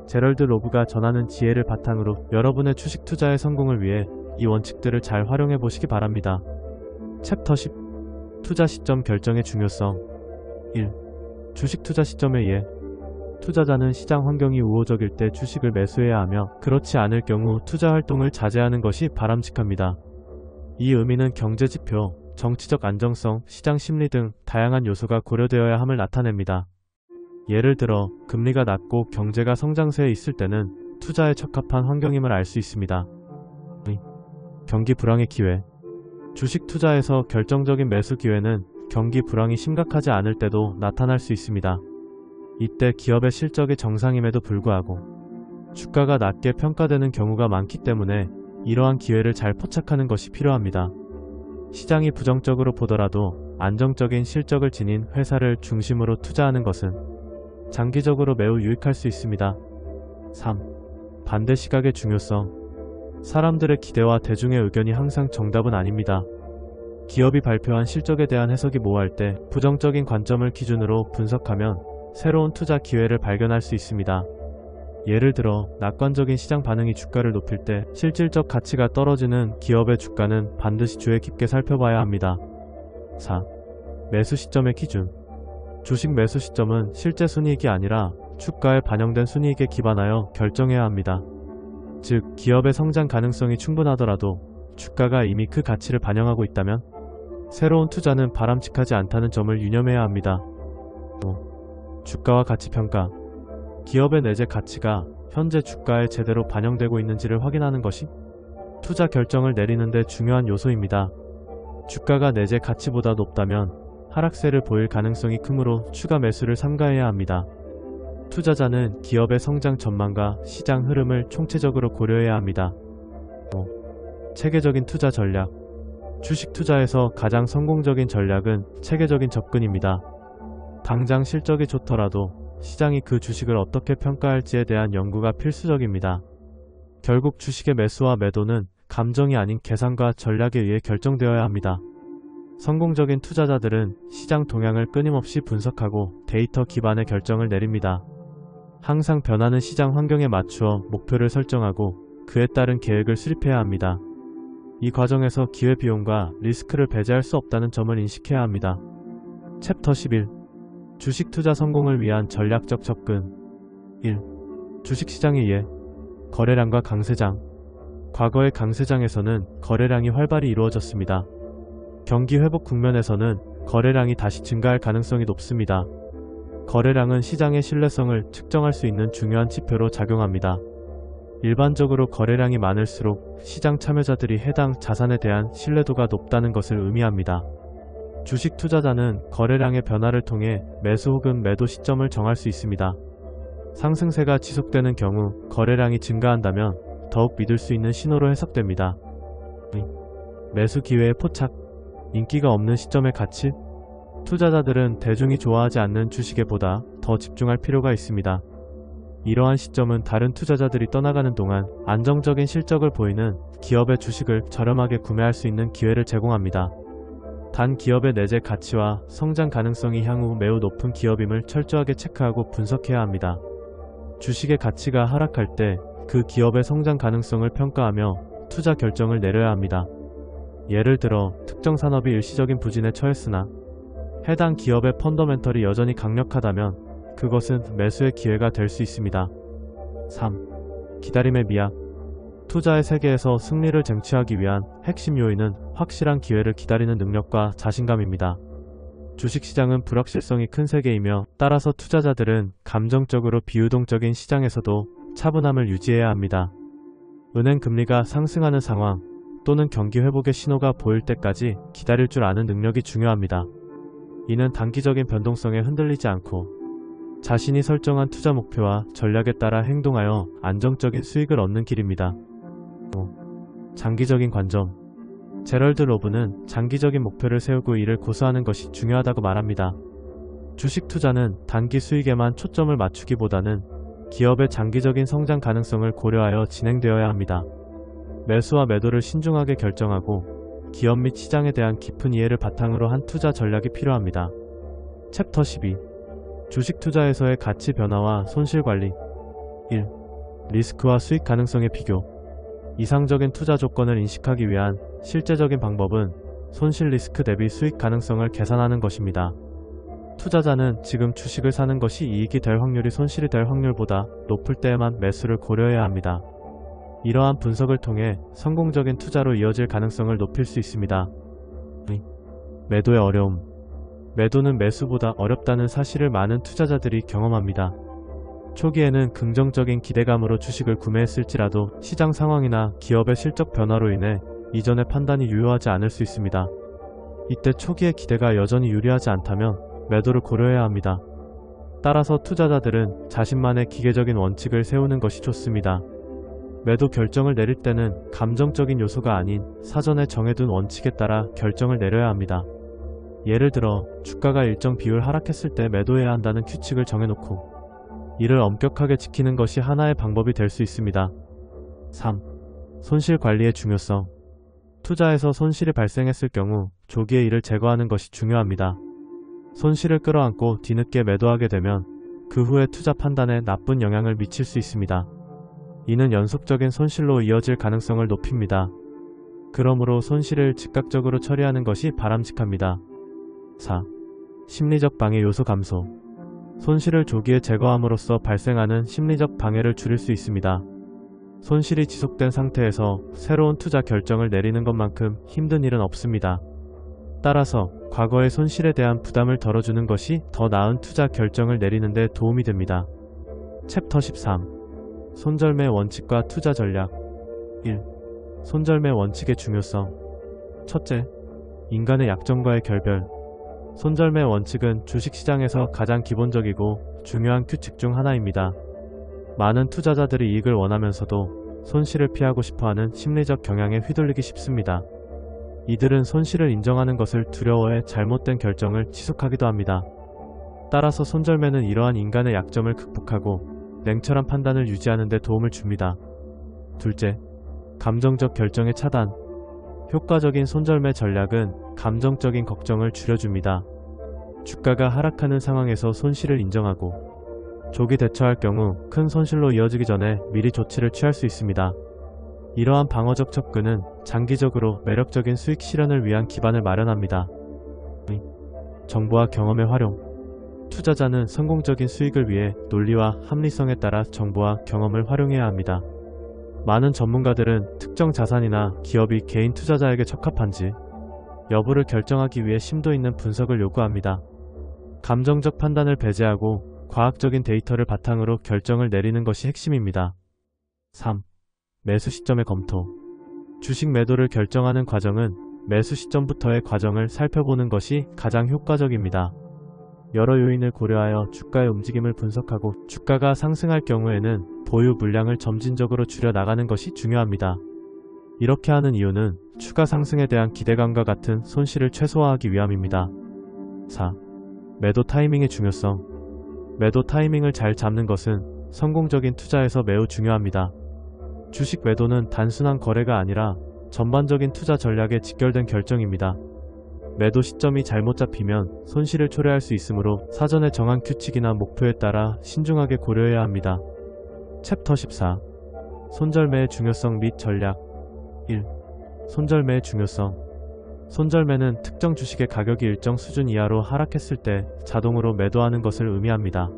제럴드 로브가 전하는 지혜를 바탕으로 여러분의 주식 투자의 성공을 위해 이 원칙들을 잘 활용해 보시기 바랍니다. 챕터 10. 투자 시점 결정의 중요성. 1. 주식 투자 시점의 이해. 투자자는 시장 환경이 우호적일 때 주식을 매수해야 하며 그렇지 않을 경우 투자 활동을 자제하는 것이 바람직합니다. 이 의미는 경제 지표, 정치적 안정성, 시장 심리 등 다양한 요소가 고려되어야 함을 나타냅니다. 예를 들어 금리가 낮고 경제가 성장세에 있을 때는 투자에 적합한 환경임을 알 수 있습니다. 2. 경기 불황의 기회. 주식 투자에서 결정적인 매수 기회는 경기 불황이 심각하지 않을 때도 나타날 수 있습니다. 이때 기업의 실적이 정상임에도 불구하고 주가가 낮게 평가되는 경우가 많기 때문에 이러한 기회를 잘 포착하는 것이 필요합니다. 시장이 부정적으로 보더라도 안정적인 실적을 지닌 회사를 중심으로 투자하는 것은 장기적으로 매우 유익할 수 있습니다. 3. 반대 시각의 중요성. 사람들의 기대와 대중의 의견이 항상 정답은 아닙니다. 기업이 발표한 실적에 대한 해석이 모호할 때 부정적인 관점을 기준으로 분석하면 새로운 투자 기회를 발견할 수 있습니다. 예를 들어 낙관적인 시장 반응이 주가를 높일 때 실질적 가치가 떨어지는 기업의 주가는 반드시 주의 깊게 살펴봐야 합니다. 4. 매수 시점의 기준. 주식 매수 시점은 실제 순이익이 아니라 주가에 반영된 순이익에 기반하여 결정해야 합니다. 즉 기업의 성장 가능성이 충분하더라도 주가가 이미 그 가치를 반영하고 있다면 새로운 투자는 바람직하지 않다는 점을 유념해야 합니다. 5. 주가와 가치 평가. 기업의 내재 가치가 현재 주가에 제대로 반영되고 있는지를 확인하는 것이 투자 결정을 내리는 데 중요한 요소입니다. 주가가 내재 가치보다 높다면 하락세를 보일 가능성이 크므로 추가 매수를 삼가해야 합니다. 투자자는 기업의 성장 전망과 시장 흐름을 총체적으로 고려해야 합니다. 5. 체계적인 투자 전략. 주식 투자에서 가장 성공적인 전략은 체계적인 접근입니다. 당장 실적이 좋더라도 시장이 그 주식을 어떻게 평가할지에 대한 연구가 필수적입니다. 결국 주식의 매수와 매도는 감정이 아닌 계산과 전략에 의해 결정되어야 합니다. 성공적인 투자자들은 시장 동향을 끊임없이 분석하고 데이터 기반의 결정을 내립니다. 항상 변하는 시장 환경에 맞추어 목표를 설정하고 그에 따른 계획을 수립해야 합니다. 이 과정에서 기회비용과 리스크를 배제할 수 없다는 점을 인식해야 합니다. 챕터 11. 주식 투자 성공을 위한 전략적 접근. 1. 주식시장의 이해. 거래량과 강세장. 과거의 강세장에서는 거래량이 활발히 이루어졌습니다. 경기 회복 국면에서는 거래량이 다시 증가할 가능성이 높습니다. 거래량은 시장의 신뢰성을 측정할 수 있는 중요한 지표로 작용합니다. 일반적으로 거래량이 많을수록 시장 참여자들이 해당 자산에 대한 신뢰도가 높다는 것을 의미합니다. 주식 투자자는 거래량의 변화를 통해 매수 혹은 매도 시점을 정할 수 있습니다. 상승세가 지속되는 경우 거래량이 증가한다면 더욱 믿을 수 있는 신호로 해석됩니다. 매수 기회의 포착. 인기가 없는 시점의 가치. 투자자들은 대중이 좋아하지 않는 주식에 보다 더 집중할 필요가 있습니다. 이러한 시점은 다른 투자자들이 떠나가는 동안 안정적인 실적을 보이는 기업의 주식을 저렴하게 구매할 수 있는 기회를 제공합니다. 단 기업의 내재 가치와 성장 가능성이 향후 매우 높은 기업임을 철저하게 체크하고 분석해야 합니다. 주식의 가치가 하락할 때 그 기업의 성장 가능성을 평가하며 투자 결정을 내려야 합니다. 예를 들어 특정 산업이 일시적인 부진에 처했으나 해당 기업의 펀더멘털이 여전히 강력하다면 그것은 매수의 기회가 될 수 있습니다. 3. 기다림의 미학. 투자의 세계에서 승리를 쟁취하기 위한 핵심 요인은 확실한 기회를 기다리는 능력과 자신감입니다. 주식시장은 불확실성이 큰 세계이며 따라서 투자자들은 감정적으로 비유동적인 시장에서도 차분함을 유지해야 합니다. 은행 금리가 상승하는 상황 또는 경기 회복의 신호가 보일 때까지 기다릴 줄 아는 능력이 중요합니다. 이는 단기적인 변동성에 흔들리지 않고 자신이 설정한 투자 목표와 전략에 따라 행동하여 안정적인 수익을 얻는 길입니다. 장기적인 관점. 제럴드 로브는 장기적인 목표를 세우고 이를 고수하는 것이 중요하다고 말합니다. 주식 투자는 단기 수익에만 초점을 맞추기보다는 기업의 장기적인 성장 가능성을 고려하여 진행되어야 합니다. 매수와 매도를 신중하게 결정하고 기업 및 시장에 대한 깊은 이해를 바탕으로 한 투자 전략이 필요합니다. 챕터 12. 주식 투자에서의 가치 변화와 손실 관리. 1. 리스크와 수익 가능성의 비교. 이상적인 투자 조건을 인식하기 위한 실제적인 방법은 손실 리스크 대비 수익 가능성을 계산하는 것입니다. 투자자는 지금 주식을 사는 것이 이익이 될 확률이 손실이 될 확률보다 높을 때에만 매수를 고려해야 합니다. 이러한 분석을 통해 성공적인 투자로 이어질 가능성을 높일 수 있습니다. 매도의 어려움. 매도는 매수보다 어렵다는 사실을 많은 투자자들이 경험합니다. 초기에는 긍정적인 기대감으로 주식을 구매했을지라도 시장 상황이나 기업의 실적 변화로 인해 이전의 판단이 유효하지 않을 수 있습니다. 이때 초기의 기대가 여전히 유리하지 않다면 매도를 고려해야 합니다. 따라서 투자자들은 자신만의 기계적인 원칙을 세우는 것이 좋습니다. 매도 결정을 내릴 때는 감정적인 요소가 아닌 사전에 정해둔 원칙에 따라 결정을 내려야 합니다. 예를 들어 주가가 일정 비율 하락했을 때 매도해야 한다는 규칙을 정해놓고 이를 엄격하게 지키는 것이 하나의 방법이 될 수 있습니다. 3. 손실 관리의 중요성. 투자에서 손실이 발생했을 경우 조기에 이를 제거하는 것이 중요합니다. 손실을 끌어안고 뒤늦게 매도하게 되면 그 후의 투자 판단에 나쁜 영향을 미칠 수 있습니다. 이는 연속적인 손실로 이어질 가능성을 높입니다. 그러므로 손실을 즉각적으로 처리하는 것이 바람직합니다. 4. 심리적 방해 요소 감소. 손실을 조기에 제거함으로써 발생하는 심리적 방해를 줄일 수 있습니다. 손실이 지속된 상태에서 새로운 투자 결정을 내리는 것만큼 힘든 일은 없습니다. 따라서 과거의 손실에 대한 부담을 덜어주는 것이 더 나은 투자 결정을 내리는 데 도움이 됩니다. 챕터 13. 손절매 원칙과 투자 전략. 1. 손절매 원칙의 중요성. 첫째, 인간의 약점과의 결별. 손절매 원칙은 주식시장에서 가장 기본적이고 중요한 규칙 중 하나입니다. 많은 투자자들이 이익을 원하면서도 손실을 피하고 싶어하는 심리적 경향에 휘둘리기 쉽습니다. 이들은 손실을 인정하는 것을 두려워해 잘못된 결정을 지속하기도 합니다. 따라서 손절매는 이러한 인간의 약점을 극복하고 냉철한 판단을 유지하는 데 도움을 줍니다. 둘째, 감정적 결정의 차단. 효과적인 손절매 전략은 감정적인 걱정을 줄여줍니다. 주가가 하락하는 상황에서 손실을 인정하고 조기 대처할 경우 큰 손실로 이어지기 전에 미리 조치를 취할 수 있습니다. 이러한 방어적 접근은 장기적으로 매력적인 수익 실현을 위한 기반을 마련합니다. 정보와 경험의 활용. 투자자는 성공적인 수익을 위해 논리와 합리성에 따라 정보와 경험을 활용해야 합니다. 많은 전문가들은 특정 자산이나 기업이 개인 투자자에게 적합한지 여부를 결정하기 위해 심도 있는 분석을 요구합니다. 감정적 판단을 배제하고 과학적인 데이터를 바탕으로 결정을 내리는 것이 핵심입니다. 3. 매수 시점의 검토. 주식 매도를 결정하는 과정은 매수 시점부터의 과정을 살펴보는 것이 가장 효과적입니다. 여러 요인을 고려하여 주가의 움직임을 분석하고 주가가 상승할 경우에는 보유 물량을 점진적으로 줄여 나가는 것이 중요합니다. 이렇게 하는 이유는 추가 상승에 대한 기대감과 같은 손실을 최소화하기 위함입니다. 4. 매도 타이밍의 중요성. 매도 타이밍을 잘 잡는 것은 성공적인 투자에서 매우 중요합니다. 주식 매도는 단순한 거래가 아니라 전반적인 투자 전략에 직결된 결정입니다. 매도 시점이 잘못 잡히면 손실을 초래할 수 있으므로 사전에 정한 규칙이나 목표에 따라 신중하게 고려해야 합니다. 챕터 14. 손절매의 중요성 및 전략. 1. 손절매의 중요성. 손절매는 특정 주식의 가격이 일정 수준 이하로 하락했을 때 자동으로 매도하는 것을 의미합니다.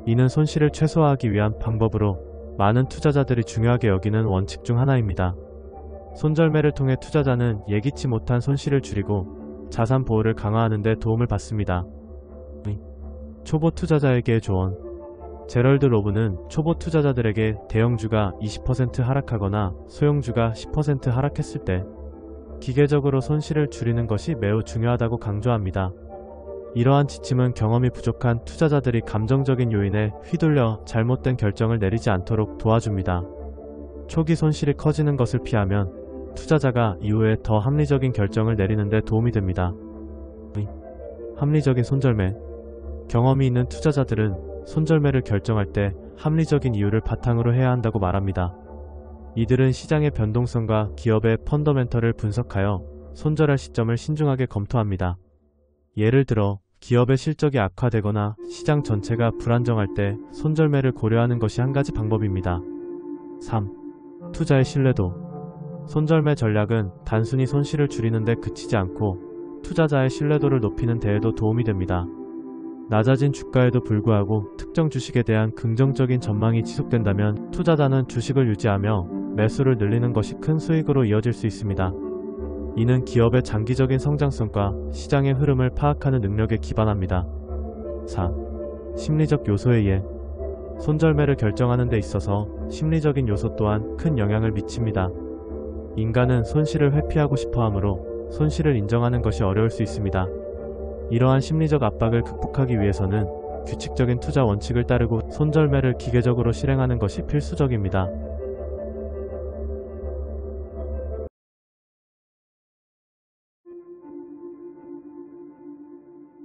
이는 손실을 최소화하기 위한 방법으로 많은 투자자들이 중요하게 여기는 원칙 중 하나입니다. 손절매를 통해 투자자는 예기치 못한 손실을 줄이고 자산 보호를 강화하는 데 도움을 받습니다. 초보 투자자에게의 조언. 제럴드 로브는 초보 투자자들에게 대형주가 20% 하락하거나 소형주가 10% 하락했을 때 기계적으로 손실을 줄이는 것이 매우 중요하다고 강조합니다. 이러한 지침은 경험이 부족한 투자자들이 감정적인 요인에 휘둘려 잘못된 결정을 내리지 않도록 도와줍니다. 초기 손실이 커지는 것을 피하면 투자자가 이후에 더 합리적인 결정을 내리는 데 도움이 됩니다. 합리적인 손절매. 경험이 있는 투자자들은 손절매를 결정할 때 합리적인 이유를 바탕으로 해야 한다고 말합니다. 이들은 시장의 변동성과 기업의 펀더멘털을 분석하여 손절할 시점을 신중하게 검토합니다. 예를 들어 기업의 실적이 악화되거나 시장 전체가 불안정할 때 손절매를 고려하는 것이 한 가지 방법입니다. 3. 투자의 신뢰도. 손절매 전략은 단순히 손실을 줄이는 데 그치지 않고 투자자의 신뢰도를 높이는 데에도 도움이 됩니다. 낮아진 주가에도 불구하고 특정 주식에 대한 긍정적인 전망이 지속된다면 투자자는 주식을 유지하며 매수를 늘리는 것이 큰 수익으로 이어질 수 있습니다. 이는 기업의 장기적인 성장성과 시장의 흐름을 파악하는 능력에 기반합니다. 4. 심리적 요소의 이해. 손절매를 결정하는 데 있어서 심리적인 요소 또한 큰 영향을 미칩니다. 인간은 손실을 회피하고 싶어 하므로 손실을 인정하는 것이 어려울 수 있습니다. 이러한 심리적 압박을 극복하기 위해서는 규칙적인 투자 원칙을 따르고 손절매를 기계적으로 실행하는 것이 필수적입니다.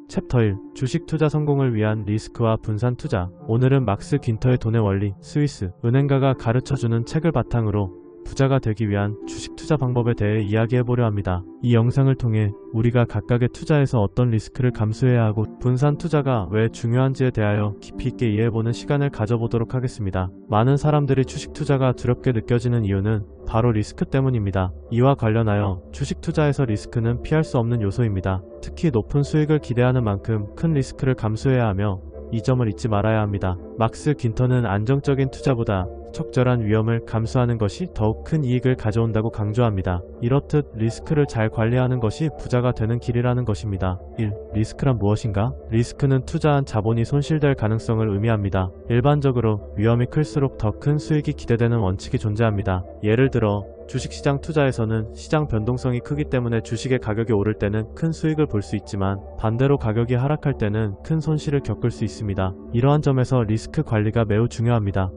챕터 1. 주식 투자 성공을 위한 리스크와 분산 투자. 오늘은 막스 귄터의 돈의 원리, 스위스 은행가가 가르쳐주는 책을 바탕으로 부자가 되기 위한 주식 투자 방법에 대해 이야기해보려 합니다. 이 영상을 통해 우리가 각각의 투자에서 어떤 리스크를 감수해야 하고 분산 투자가 왜 중요한지에 대하여 깊이 있게 이해해보는 시간을 가져보도록 하겠습니다. 많은 사람들이 주식 투자가 두렵게 느껴지는 이유는 바로 리스크 때문입니다. 이와 관련하여 주식 투자에서 리스크는 피할 수 없는 요소입니다. 특히 높은 수익을 기대하는 만큼 큰 리스크를 감수해야 하며 이 점을 잊지 말아야 합니다. 막스 귄터는 안정적인 투자보다 적절한 위험을 감수하는 것이 더욱 큰 이익을 가져온다고 강조합니다. 이렇듯 리스크를 잘 관리하는 것이 부자가 되는 길이라는 것입니다. 1. 리스크란 무엇인가? 리스크는 투자한 자본이 손실될 가능성을 의미합니다. 일반적으로 위험이 클수록 더 큰 수익이 기대되는 원칙이 존재합니다. 예를 들어 주식시장 투자에서는 시장 변동성이 크기 때문에 주식의 가격이 오를 때는 큰 수익을 볼 수 있지만 반대로 가격이 하락할 때는 큰 손실을 겪을 수 있습니다. 이러한 점에서 리스크 관리가 매우 중요합니다.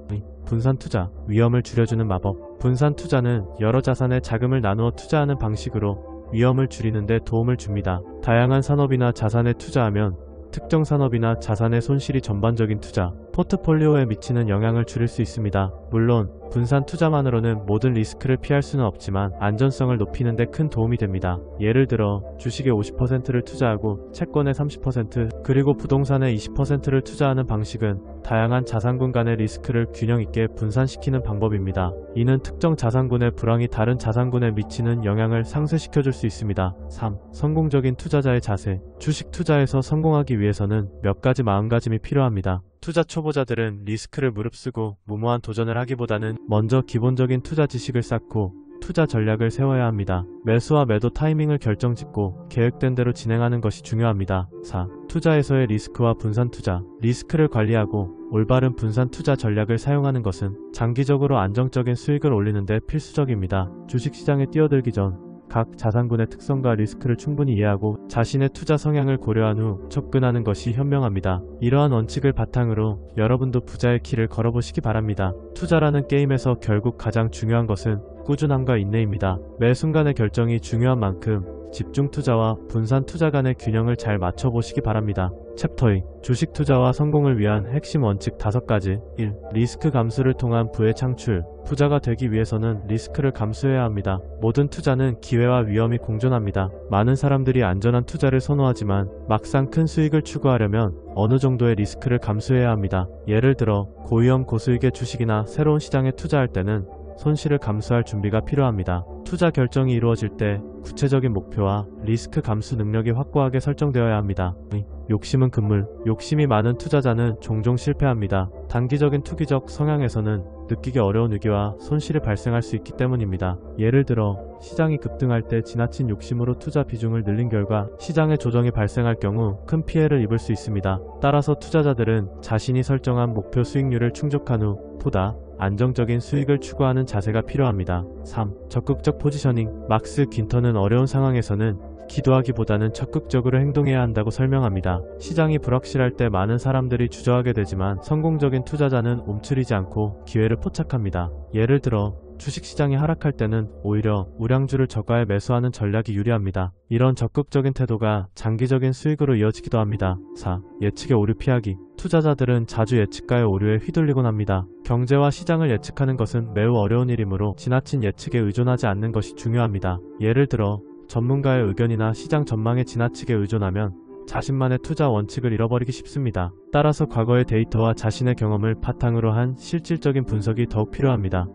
분산 투자, 위험을 줄여주는 마법. 분산 투자는 여러 자산에 자금을 나누어 투자하는 방식으로 위험을 줄이는 데 도움을 줍니다. 다양한 산업이나 자산에 투자하면 특정 산업이나 자산의 손실이 전반적인 투자 포트폴리오에 미치는 영향을 줄일 수 있습니다. 물론 분산 투자만으로는 모든 리스크를 피할 수는 없지만 안전성을 높이는 데 큰 도움이 됩니다. 예를 들어 주식의 50%를 투자하고 채권의 30% 그리고 부동산의 20%를 투자하는 방식은 다양한 자산군 간의 리스크를 균형 있게 분산시키는 방법입니다. 이는 특정 자산군의 불황이 다른 자산군에 미치는 영향을 상쇄시켜줄 수 있습니다. 3. 성공적인 투자자의 자세. 주식 투자에서 성공하기 위해서는 몇 가지 마음가짐이 필요합니다. 투자 초보자들은 리스크를 무릅쓰고 무모한 도전을 하기보다는 먼저 기본적인 투자 지식을 쌓고 투자 전략을 세워야 합니다. 매수와 매도 타이밍을 결정짓고 계획된 대로 진행하는 것이 중요합니다. 4. 투자에서의 리스크와 분산 투자. 리스크를 관리하고 올바른 분산 투자 전략을 사용하는 것은 장기적으로 안정적인 수익을 올리는 데 필수적입니다. 주식시장에 뛰어들기 전 각 자산군의 특성과 리스크를 충분히 이해하고 자신의 투자 성향을 고려한 후 접근하는 것이 현명합니다. 이러한 원칙을 바탕으로 여러분도 부자의 길을 걸어보시기 바랍니다. 투자라는 게임에서 결국 가장 중요한 것은 꾸준함과 인내입니다. 매 순간의 결정이 중요한 만큼 집중 투자와 분산 투자 간의 균형을 잘 맞춰보시기 바랍니다. 챕터 2. 주식 투자와 성공을 위한 핵심 원칙 5가지. 1. 리스크 감수를 통한 부의 창출. 부자가 되기 위해서는 리스크를 감수해야 합니다. 모든 투자는 기회와 위험이 공존합니다. 많은 사람들이 안전한 투자를 선호하지만 막상 큰 수익을 추구하려면 어느 정도의 리스크를 감수해야 합니다. 예를 들어 고위험 고수익의 주식이나 새로운 시장에 투자할 때는 손실을 감수할 준비가 필요합니다. 투자 결정이 이루어질 때 구체적인 목표와 리스크 감수 능력이 확고하게 설정되어야 합니다. 욕심은 금물. 욕심이 많은 투자자는 종종 실패합니다. 단기적인 투기적 성향에서는 느끼기 어려운 위기와 손실이 발생할 수 있기 때문입니다. 예를 들어 시장이 급등할 때 지나친 욕심으로 투자 비중을 늘린 결과 시장의 조정이 발생할 경우 큰 피해를 입을 수 있습니다. 따라서 투자자들은 자신이 설정한 목표 수익률을 충족한 후 보다 안정적인 수익을 추구하는 자세가 필요합니다. 3. 적극적 포지셔닝. 막스 귄터는 어려운 상황에서는 기도하기보다는 적극적으로 행동해야 한다고 설명합니다. 시장이 불확실할 때 많은 사람들이 주저하게 되지만 성공적인 투자자는 움츠리지 않고 기회를 포착합니다. 예를 들어 주식시장이 하락할 때는 오히려 우량주를 저가에 매수하는 전략이 유리합니다. 이런 적극적인 태도가 장기적인 수익으로 이어지기도 합니다. 4. 예측의 오류 피하기. 투자자들은 자주 예측가의 오류에 휘둘리곤 합니다. 경제와 시장을 예측하는 것은 매우 어려운 일이므로 지나친 예측에 의존하지 않는 것이 중요합니다. 예를 들어 전문가의 의견이나 시장 전망에 지나치게 의존하면 자신만의 투자 원칙을 잃어버리기 쉽습니다. 따라서 과거의 데이터와 자신의 경험을 바탕으로 한 실질적인 분석이 더욱 필요합니다.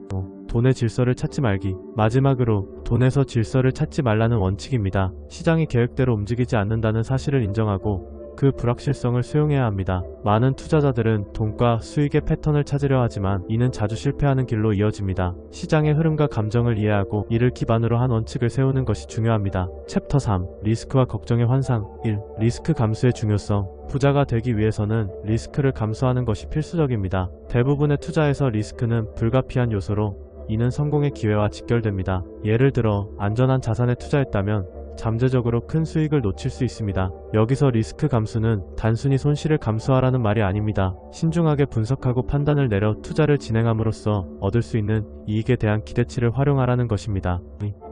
돈의 질서를 찾지 말기. 마지막으로 돈에서 질서를 찾지 말라는 원칙입니다. 시장이 계획대로 움직이지 않는다는 사실을 인정하고 그 불확실성을 수용해야 합니다. 많은 투자자들은 돈과 수익의 패턴을 찾으려 하지만 이는 자주 실패하는 길로 이어집니다. 시장의 흐름과 감정을 이해하고 이를 기반으로 한 원칙을 세우는 것이 중요합니다. 챕터 3. 리스크와 걱정의 환상. 1. 리스크 감수의 중요성. 부자가 되기 위해서는 리스크를 감수하는 것이 필수적입니다. 대부분의 투자에서 리스크는 불가피한 요소로 이는 성공의 기회와 직결됩니다. 예를 들어 안전한 자산에 투자했다면 잠재적으로 큰 수익을 놓칠 수 있습니다. 여기서 리스크 감수는 단순히 손실을 감수하라는 말이 아닙니다. 신중하게 분석하고 판단을 내려 투자를 진행함으로써 얻을 수 있는 이익에 대한 기대치를 활용하라는 것입니다.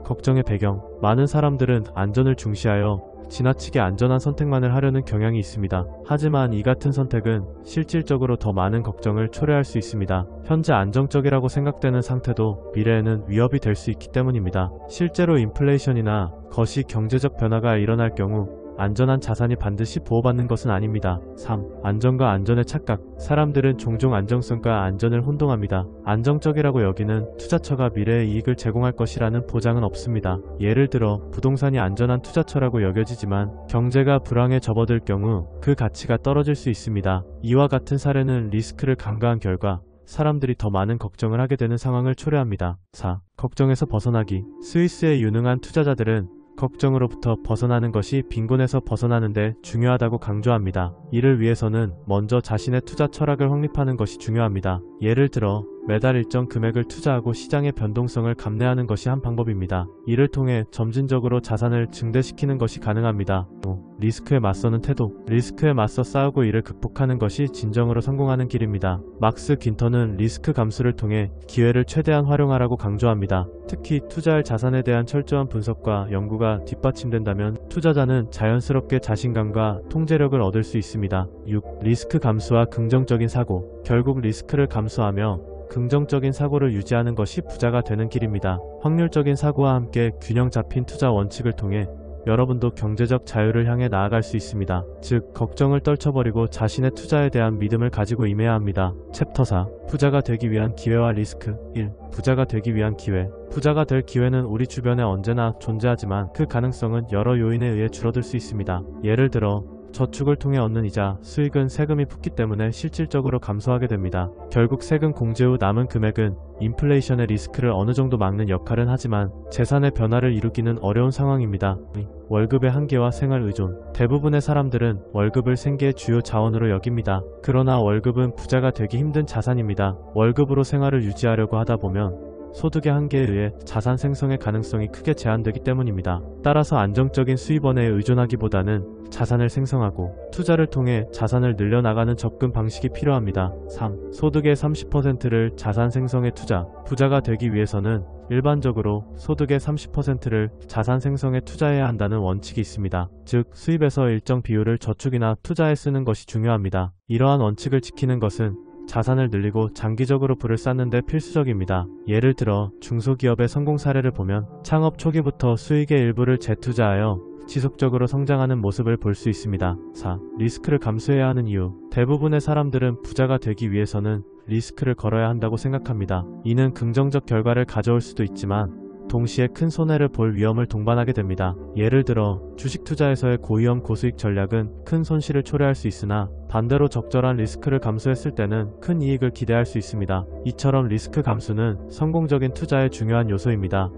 걱정의 배경. 많은 사람들은 안전을 중시하여 지나치게 안전한 선택만을 하려는 경향이 있습니다. 하지만 이 같은 선택은 실질적으로 더 많은 걱정을 초래할 수 있습니다. 현재 안정적이라고 생각되는 상태도 미래에는 위협이 될 수 있기 때문입니다. 실제로 인플레이션이나 거시 경제적 변화가 일어날 경우 안전한 자산이 반드시 보호받는 것은 아닙니다. 3. 안전과 안전의 착각. 사람들은 종종 안정성과 안전을 혼동합니다. 안정적이라고 여기는 투자처가 미래의 이익을 제공할 것이라는 보장은 없습니다. 예를 들어 부동산이 안전한 투자처라고 여겨지지만 경제가 불황에 접어들 경우 그 가치가 떨어질 수 있습니다. 이와 같은 사례는 리스크를 간과한 결과 사람들이 더 많은 걱정을 하게 되는 상황을 초래합니다. 4. 걱정에서 벗어나기. 스위스의 유능한 투자자들은 걱정으로부터 벗어나는 것이 빈곤에서 벗어나는 데 중요하다고 강조합니다. 이를 위해서는 먼저 자신의 투자 철학을 확립하는 것이 중요합니다. 예를 들어 매달 일정 금액을 투자하고 시장의 변동성을 감내하는 것이 한 방법입니다. 이를 통해 점진적으로 자산을 증대시키는 것이 가능합니다. 리스크에 맞서는 태도. 리스크에 맞서 싸우고 이를 극복하는 것이 진정으로 성공하는 길입니다. 막스 긴턴은 리스크 감수를 통해 기회를 최대한 활용하라고 강조합니다. 특히 투자할 자산에 대한 철저한 분석과 연구가 뒷받침된다면 투자자는 자연스럽게 자신감과 통제력을 얻을 수 있습니다. 6. 리스크 감수와 긍정적인 사고. 결국 리스크를 감수하며 긍정적인 사고를 유지하는 것이 부자가 되는 길입니다. 확률적인 사고와 함께 균형 잡힌 투자 원칙을 통해 여러분도 경제적 자유를 향해 나아갈 수 있습니다. 즉, 걱정을 떨쳐버리고 자신의 투자에 대한 믿음을 가지고 임해야 합니다. 챕터 4. 부자가 되기 위한 기회와 리스크. 1. 부자가 되기 위한 기회. 부자가 될 기회는 우리 주변에 언제나 존재하지만 그 가능성은 여러 요인에 의해 줄어들 수 있습니다. 예를 들어 저축을 통해 얻는 이자, 수익은 세금이 붙기 때문에 실질적으로 감소하게 됩니다. 결국 세금 공제 후 남은 금액은 인플레이션의 리스크를 어느 정도 막는 역할은 하지만 재산의 변화를 이루기는 어려운 상황입니다. 월급의 한계와 생활 의존. 대부분의 사람들은 월급을 생계의 주요 자원으로 여깁니다. 그러나 월급은 부자가 되기 힘든 자산입니다. 월급으로 생활을 유지하려고 하다 보면 소득의 한계에 의해 자산 생성의 가능성이 크게 제한되기 때문입니다. 따라서 안정적인 수입원에 의존하기보다는 자산을 생성하고 투자를 통해 자산을 늘려나가는 접근 방식이 필요합니다. 3. 소득의 30%를 자산 생성에 투자. 부자가 되기 위해서는 일반적으로 소득의 30%를 자산 생성에 투자해야 한다는 원칙이 있습니다. 즉, 수입에서 일정 비율을 저축이나 투자에 쓰는 것이 중요합니다. 이러한 원칙을 지키는 것은 자산을 늘리고 장기적으로 부를 쌓는 데 필수적입니다. 예를 들어 중소기업의 성공 사례를 보면 창업 초기부터 수익의 일부를 재투자하여 지속적으로 성장하는 모습을 볼 수 있습니다. 4. 리스크를 감수해야 하는 이유. 대부분의 사람들은 부자가 되기 위해서는 리스크를 걸어야 한다고 생각합니다. 이는 긍정적 결과를 가져올 수도 있지만 동시에 큰 손해를 볼 위험을 동반하게 됩니다. 예를 들어 주식 투자에서의 고위험 고수익 전략은 큰 손실을 초래할 수 있으나 반대로 적절한 리스크를 감수했을 때는 큰 이익을 기대할 수 있습니다. 이처럼 리스크 감수는 성공적인 투자의 중요한 요소입니다.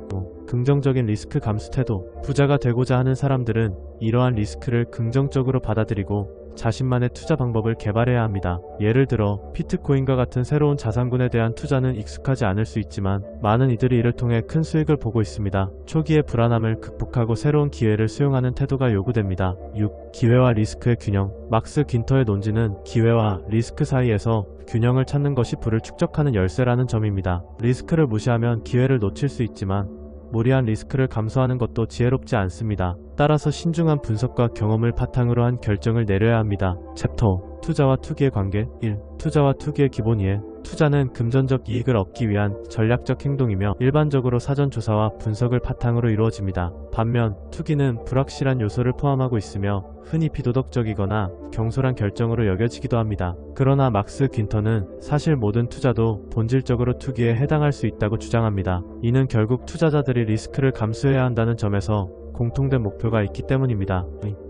긍정적인 리스크 감수 태도. 부자가 되고자 하는 사람들은 이러한 리스크를 긍정적으로 받아들이고 자신만의 투자 방법을 개발해야 합니다. 예를 들어 비트코인과 같은 새로운 자산군에 대한 투자는 익숙하지 않을 수 있지만 많은 이들이 이를 통해 큰 수익을 보고 있습니다. 초기의 불안함을 극복하고 새로운 기회를 수용하는 태도가 요구됩니다. 6. 기회와 리스크의 균형. 막스 긴터의 논지는 기회와 리스크 사이에서 균형을 찾는 것이 부를 축적하는 열쇠라는 점입니다. 리스크를 무시하면 기회를 놓칠 수 있지만 무리한 리스크를 감수하는 것도 지혜롭지 않습니다. 따라서 신중한 분석과 경험을 바탕으로 한 결정을 내려야 합니다. 챕터. 투자와 투기의 관계. 1. 투자와 투기의 기본 이해. 투자는 금전적 이익을 얻기 위한 전략적 행동이며 일반적으로 사전 조사와 분석을 바탕으로 이루어집니다. 반면 투기는 불확실한 요소를 포함하고 있으며 흔히 비도덕적이거나 경솔한 결정으로 여겨지기도 합니다. 그러나 막스 긴턴은 사실 모든 투자도 본질적으로 투기에 해당할 수 있다고 주장합니다. 이는 결국 투자자들이 리스크를 감수해야 한다는 점에서 공통된 목표가 있기 때문입니다.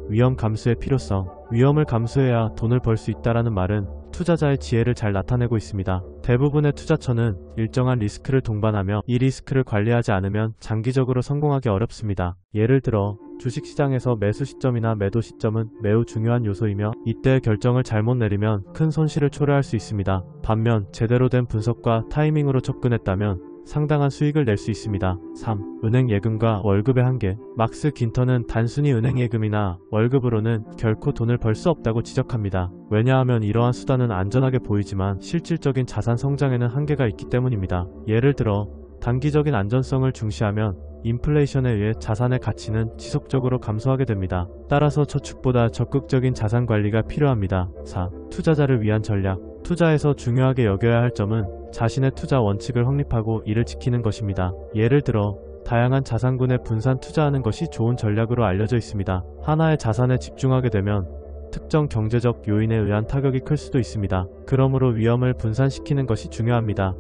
위험 감수의 필요성. 위험을 감수해야 돈을 벌 수 있다라는 말은 투자자의 지혜를 잘 나타내고 있습니다. 대부분의 투자처는 일정한 리스크를 동반하며 이 리스크를 관리하지 않으면 장기적으로 성공하기 어렵습니다. 예를 들어 주식시장에서 매수 시점이나 매도 시점은 매우 중요한 요소이며 이때의 결정을 잘못 내리면 큰 손실을 초래할 수 있습니다. 반면 제대로 된 분석과 타이밍으로 접근했다면 상당한 수익을 낼 수 있습니다. 3. 은행 예금과 월급의 한계. 막스 긴턴은 단순히 은행 예금이나 월급으로는 결코 돈을 벌 수 없다고 지적합니다. 왜냐하면 이러한 수단은 안전하게 보이지만 실질적인 자산 성장에는 한계가 있기 때문입니다. 예를 들어 단기적인 안전성을 중시하면 인플레이션에 의해 자산의 가치는 지속적으로 감소하게 됩니다. 따라서 저축보다 적극적인 자산 관리가 필요합니다. 4. 투자자를 위한 전략. 투자에서 중요하게 여겨야 할 점은 자신의 투자 원칙을 확립하고 이를 지키는 것입니다. 예를 들어 다양한 자산군에 분산 투자하는 것이 좋은 전략으로 알려져 있습니다. 하나의 자산에 집중하게 되면 특정 경제적 요인에 의한 타격이 클 수도 있습니다. 그러므로 위험을 분산시키는 것이 중요합니다.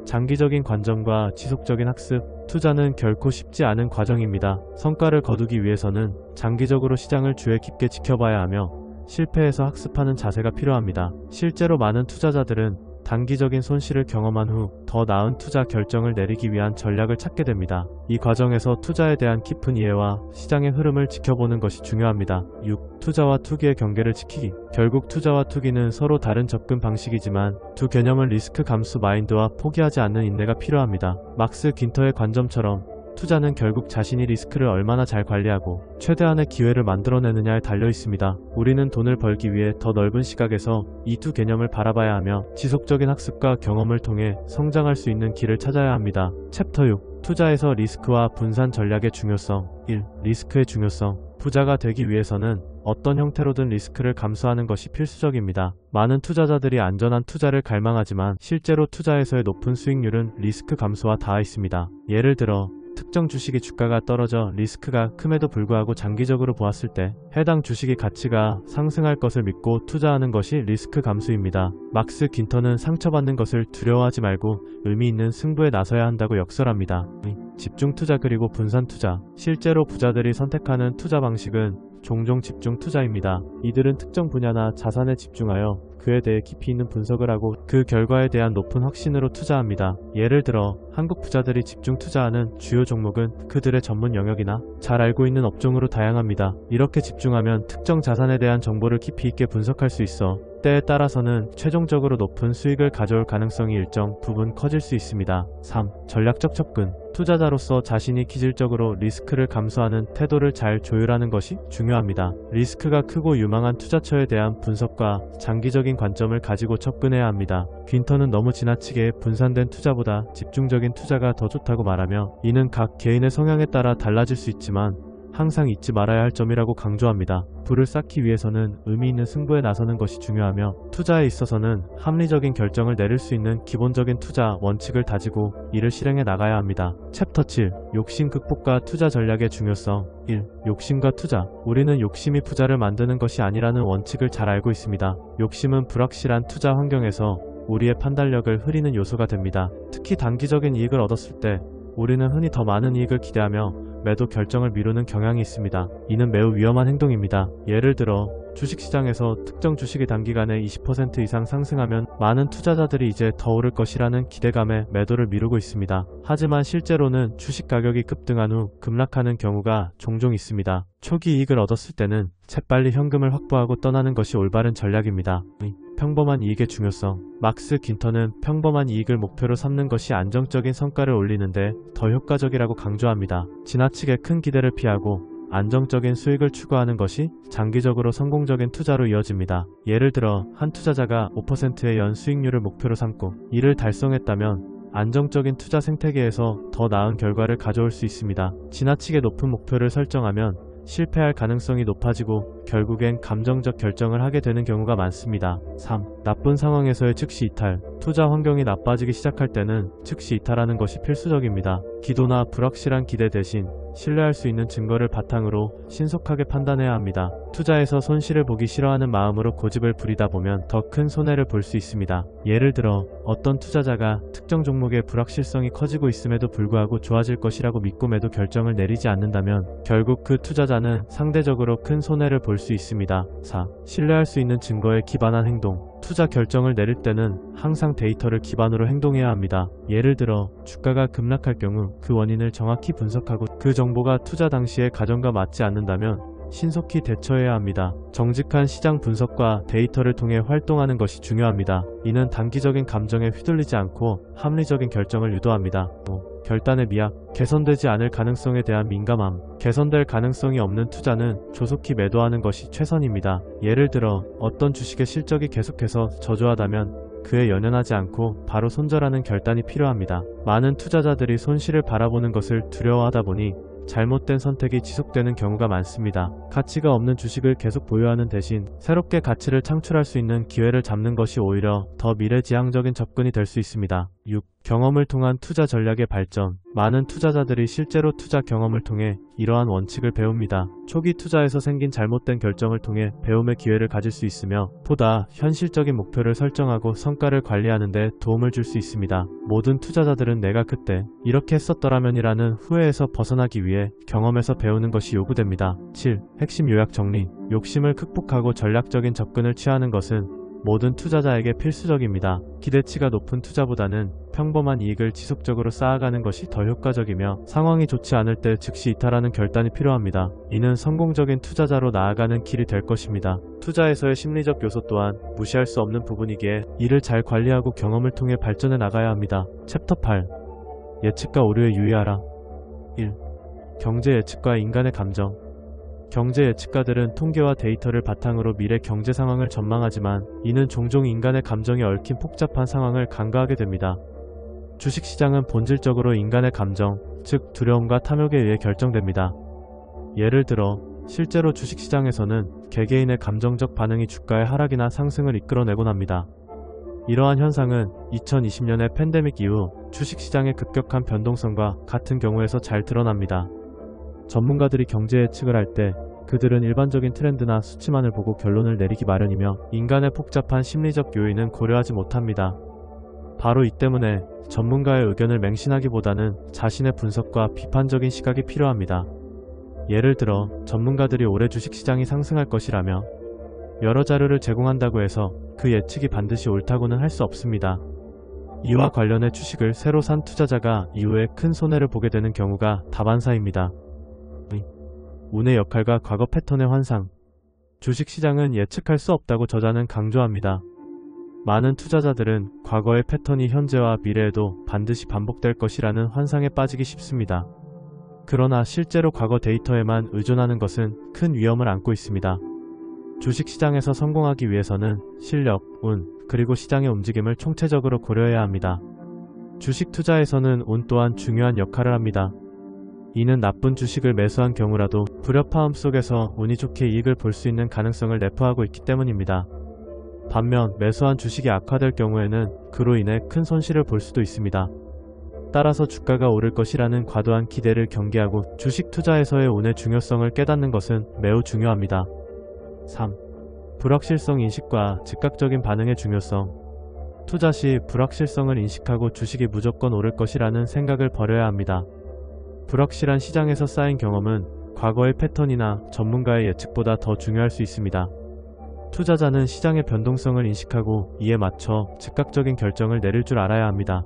장기적인 관점과 지속적인 학습. 투자는 결코 쉽지 않은 과정입니다. 성과를 거두기 위해서는 장기적으로 시장을 주의 깊게 지켜봐야 하며 실패해서 학습하는 자세가 필요합니다. 실제로 많은 투자자들은 단기적인 손실을 경험한 후 더 나은 투자 결정을 내리기 위한 전략을 찾게 됩니다. 이 과정에서 투자에 대한 깊은 이해와 시장의 흐름을 지켜보는 것이 중요합니다. 6. 투자와 투기의 경계를 지키기. 결국 투자와 투기는 서로 다른 접근 방식이지만 두 개념은 리스크 감수 마인드와 포기하지 않는 인내가 필요합니다. 막스 긴터의 관점처럼 투자는 결국 자신이 리스크를 얼마나 잘 관리하고 최대한의 기회를 만들어내느냐에 달려 있습니다. 우리는 돈을 벌기 위해 더 넓은 시각에서 이 두 개념을 바라봐야 하며 지속적인 학습과 경험을 통해 성장할 수 있는 길을 찾아야 합니다. 챕터 6. 투자에서 리스크와 분산 전략의 중요성. 1. 리스크의 중요성. 부자가 되기 위해서는 어떤 형태로든 리스크를 감수하는 것이 필수적입니다. 많은 투자자들이 안전한 투자를 갈망하지만 실제로 투자에서의 높은 수익률은 리스크 감수와 닿아 있습니다. 예를 들어 특정 주식의 주가가 떨어져 리스크가 큼에도 불구하고 장기적으로 보았을 때 해당 주식의 가치가 상승할 것을 믿고 투자하는 것이 리스크 감수입니다. 막스 긴터는 상처받는 것을 두려워하지 말고 의미 있는 승부에 나서야 한다고 역설합니다. 집중 투자 그리고 분산 투자. 실제로 부자들이 선택하는 투자 방식은 종종 집중 투자입니다. 이들은 특정 분야나 자산에 집중하여 그에 대해 깊이 있는 분석을 하고 그 결과에 대한 높은 확신으로 투자합니다. 예를 들어 한국 부자들이 집중 투자하는 주요 종목은 그들의 전문 영역이나 잘 알고 있는 업종으로 다양합니다. 이렇게 집중하면 특정 자산에 대한 정보를 깊이 있게 분석할 수 있어 때에 따라서는 최종적으로 높은 수익을 가져올 가능성이 일정 부분 커질 수 있습니다. 3. 전략적 접근. 투자자로서 자신이 기질적으로 리스크를 감수하는 태도를 잘 조율하는 것이 중요합니다. 리스크가 크고 유망한 투자처에 대한 분석과 장기적인 관점을 가지고 접근해야 합니다. 귄터는 너무 지나치게 분산된 투자보다 집중적인 투자가 더 좋다고 말하며 이는 각 개인의 성향에 따라 달라질 수 있지만 항상 잊지 말아야 할 점이라고 강조합니다. 부를 쌓기 위해서는 의미 있는 승부에 나서는 것이 중요하며 투자에 있어서는 합리적인 결정을 내릴 수 있는 기본적인 투자 원칙을 다지고 이를 실행해 나가야 합니다. 챕터 7. 욕심 극복과 투자 전략의 중요성. 1. 욕심과 투자. 우리는 욕심이 부자를 만드는 것이 아니라는 원칙을 잘 알고 있습니다. 욕심은 불확실한 투자 환경에서 우리의 판단력을 흐리는 요소가 됩니다. 특히 단기적인 이익을 얻었을 때 우리는 흔히 더 많은 이익을 기대하며 매도 결정을 미루는 경향이 있습니다. 이는 매우 위험한 행동입니다. 예를 들어 주식시장에서 특정 주식이 단기간에 20% 이상 상승하면 많은 투자자들이 이제 더 오를 것이라는 기대감에 매도를 미루고 있습니다. 하지만 실제로는 주식 가격이 급등한 후 급락하는 경우가 종종 있습니다. 초기 이익을 얻었을 때는 재빨리 현금을 확보하고 떠나는 것이 올바른 전략입니다. 평범한 이익의 중요성. 막스 긴터는 평범한 이익을 목표로 삼는 것이 안정적인 성과를 올리는데 더 효과적이라고 강조합니다. 지나치게 큰 기대를 피하고 안정적인 수익을 추구하는 것이 장기적으로 성공적인 투자로 이어집니다. 예를 들어 한 투자자가 5%의 연 수익률을 목표로 삼고 이를 달성했다면 안정적인 투자 생태계에서 더 나은 결과를 가져올 수 있습니다. 지나치게 높은 목표를 설정하면 실패할 가능성이 높아지고 결국엔 감정적 결정을 하게 되는 경우가 많습니다. 3. 나쁜 상황에서의 즉시 이탈. 투자 환경이 나빠지기 시작할 때는 즉시 이탈하는 것이 필수적입니다. 기도나 불확실한 기대 대신 신뢰할 수 있는 증거를 바탕으로 신속하게 판단해야 합니다. 투자에서 손실을 보기 싫어하는 마음으로 고집을 부리다 보면 더 큰 손해를 볼 수 있습니다. 예를 들어 어떤 투자자가 특정 종목의 불확실성이 커지고 있음에도 불구하고 좋아질 것이라고 믿고 매도 결정을 내리지 않는다면 결국 그 투자자는 상대적으로 큰 손해를 볼 수 있습니다. 4. 신뢰할 수 있는 증거에 기반한 행동. 투자 결정을 내릴 때는 항상 데이터를 기반으로 행동해야 합니다. 예를 들어 주가가 급락할 경우 그 원인을 정확히 분석하고 그 정보가 투자 당시의 가정과 맞지 않는다면 신속히 대처해야 합니다. 정직한 시장 분석과 데이터를 통해 활동하는 것이 중요합니다. 이는 단기적인 감정에 휘둘리지 않고 합리적인 결정을 유도합니다. 5. 결단의 미학. 개선되지 않을 가능성에 대한 민감함. 개선될 가능성이 없는 투자는 조속히 매도하는 것이 최선입니다. 예를 들어 어떤 주식의 실적이 계속해서 저조하다면 그에 연연하지 않고 바로 손절하는 결단이 필요합니다. 많은 투자자들이 손실을 바라보는 것을 두려워하다 보니 잘못된 선택이 지속되는 경우가 많습니다. 가치가 없는 주식을 계속 보유하는 대신 새롭게 가치를 창출할 수 있는 기회를 잡는 것이 오히려 더 미래지향적인 접근이 될 수 있습니다. 6. 경험을 통한 투자 전략의 발전. 많은 투자자들이 실제로 투자 경험을 통해 이러한 원칙을 배웁니다. 초기 투자에서 생긴 잘못된 결정을 통해 배움의 기회를 가질 수 있으며 보다 현실적인 목표를 설정하고 성과를 관리하는 데 도움을 줄 수 있습니다. 모든 투자자들은 내가 그때 이렇게 했었더라면이라는 후회에서 벗어나기 위해 경험에서 배우는 것이 요구됩니다. 7. 핵심 요약 정리. 욕심을 극복하고 전략적인 접근을 취하는 것은 모든 투자자에게 필수적입니다. 기대치가 높은 투자보다는 평범한 이익을 지속적으로 쌓아가는 것이 더 효과적이며 상황이 좋지 않을 때 즉시 이탈하는 결단이 필요합니다. 이는 성공적인 투자자로 나아가는 길이 될 것입니다. 투자에서의 심리적 요소 또한 무시할 수 없는 부분이기에 이를 잘 관리하고 경험을 통해 발전해 나가야 합니다. 챕터 8. 예측과 오류에 유의하라. 1. 경제 예측과 인간의 감정. 경제 예측가들은 통계와 데이터를 바탕으로 미래 경제 상황을 전망하지만 이는 종종 인간의 감정이 얽힌 복잡한 상황을 간과하게 됩니다. 주식시장은 본질적으로 인간의 감정, 즉 두려움과 탐욕에 의해 결정됩니다. 예를 들어 실제로 주식시장에서는 개개인의 감정적 반응이 주가의 하락이나 상승을 이끌어내곤 합니다. 이러한 현상은 2020년의 팬데믹 이후 주식시장의 급격한 변동성과 같은 경우에서 잘 드러납니다. 전문가들이 경제 예측을 할 때 그들은 일반적인 트렌드나 수치만을 보고 결론을 내리기 마련이며 인간의 복잡한 심리적 요인은 고려하지 못합니다. 바로 이 때문에 전문가의 의견을 맹신하기보다는 자신의 분석과 비판적인 시각이 필요합니다. 예를 들어 전문가들이 올해 주식시장이 상승할 것이라며 여러 자료를 제공한다고 해서 그 예측이 반드시 옳다고는 할 수 없습니다. 이와 관련해 주식을 새로 산 투자자가 이후에 큰 손해를 보게 되는 경우가 다반사입니다. 운의 역할과 과거 패턴의 환상. 주식시장은 예측할 수 없다고 저자는 강조합니다. 많은 투자자들은 과거의 패턴이 현재와 미래에도 반드시 반복될 것이라는 환상에 빠지기 쉽습니다. 그러나 실제로 과거 데이터에만 의존하는 것은 큰 위험을 안고 있습니다. 주식시장에서 성공하기 위해서는 실력, 운, 그리고 시장의 움직임을 총체적으로 고려해야 합니다. 주식 투자에서는 운 또한 중요한 역할을 합니다. 이는 나쁜 주식을 매수한 경우라도 불협화음 속에서 운이 좋게 이익을 볼 수 있는 가능성을 내포하고 있기 때문입니다. 반면 매수한 주식이 악화될 경우에는 그로 인해 큰 손실을 볼 수도 있습니다. 따라서 주가가 오를 것이라는 과도한 기대를 경계하고 주식 투자에서의 운의 중요성을 깨닫는 것은 매우 중요합니다. 3. 불확실성 인식과 즉각적인 반응의 중요성. 투자 시 불확실성을 인식하고 주식이 무조건 오를 것이라는 생각을 버려야 합니다. 불확실한 시장에서 쌓인 경험은 과거의 패턴이나 전문가의 예측보다 더 중요할 수 있습니다. 투자자는 시장의 변동성을 인식하고 이에 맞춰 즉각적인 결정을 내릴 줄 알아야 합니다.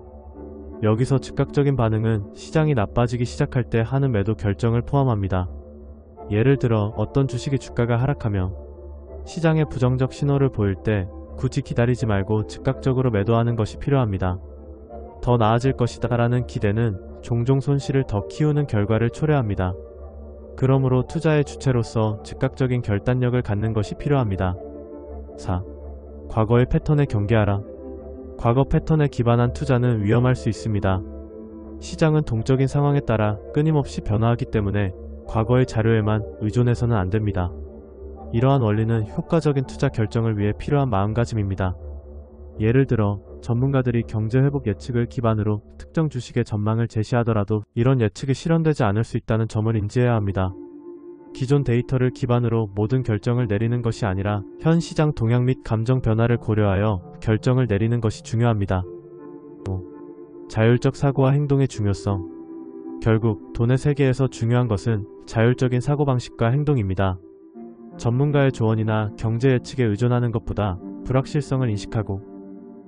여기서 즉각적인 반응은 시장이 나빠지기 시작할 때 하는 매도 결정을 포함합니다. 예를 들어 어떤 주식의 주가가 하락하며 시장에 부정적 신호를 보일 때 굳이 기다리지 말고 즉각적으로 매도하는 것이 필요합니다. 더 나아질 것이다 라는 기대는 종종 손실을 더 키우는 결과를 초래합니다. 그러므로 투자의 주체로서 즉각적인 결단력을 갖는 것이 필요합니다. 4. 과거의 패턴에 경계하라. 과거 패턴에 기반한 투자는 위험할 수 있습니다. 시장은 동적인 상황에 따라 끊임없이 변화하기 때문에 과거의 자료에만 의존해서는 안 됩니다. 이러한 원리는 효과적인 투자 결정을 위해 필요한 마음가짐입니다. 예를 들어 전문가들이 경제회복 예측을 기반으로 특정 주식의 전망을 제시하더라도 이런 예측이 실현되지 않을 수 있다는 점을 인지해야 합니다. 기존 데이터를 기반으로 모든 결정을 내리는 것이 아니라 현 시장 동향 및 감정 변화를 고려하여 결정을 내리는 것이 중요합니다. 5. 자율적 사고와 행동의 중요성. 결국 돈의 세계에서 중요한 것은 자율적인 사고방식과 행동입니다. 전문가의 조언이나 경제 예측에 의존하는 것보다 불확실성을 인식하고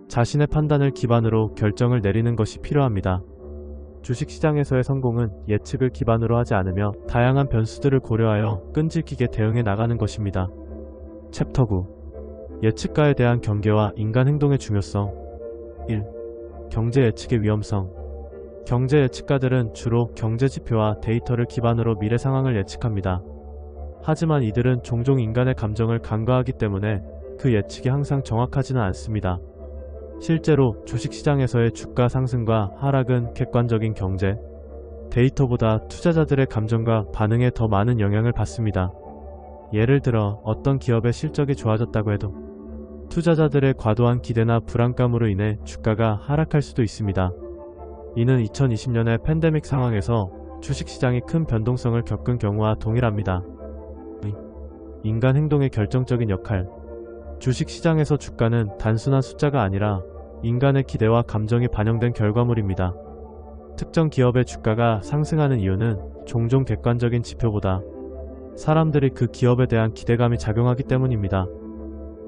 자신의 판단을 기반으로 결정을 내리는 것이 필요합니다. 주식시장에서의 성공은 예측을 기반으로 하지 않으며 다양한 변수들을 고려하여 끈질기게 대응해 나가는 것입니다. 챕터 9. 예측가에 대한 경계와 인간 행동의 중요성. 1. 경제 예측의 위험성. 경제 예측가들은 주로 경제지표와 데이터를 기반으로 미래 상황을 예측합니다. 하지만 이들은 종종 인간의 감정을 간과하기 때문에 그 예측이 항상 정확하지는 않습니다. 실제로 주식시장에서의 주가 상승과 하락은 객관적인 경제, 데이터보다 투자자들의 감정과 반응에 더 많은 영향을 받습니다. 예를 들어 어떤 기업의 실적이 좋아졌다고 해도 투자자들의 과도한 기대나 불안감으로 인해 주가가 하락할 수도 있습니다. 이는 2020년의 팬데믹 상황에서 주식시장이 큰 변동성을 겪은 경우와 동일합니다. 인간 행동의 결정적인 역할. 주식시장에서 주가는 단순한 숫자가 아니라 인간의 기대와 감정이 반영된 결과물입니다. 특정 기업의 주가가 상승하는 이유는 종종 객관적인 지표보다 사람들이 그 기업에 대한 기대감이 작용하기 때문입니다.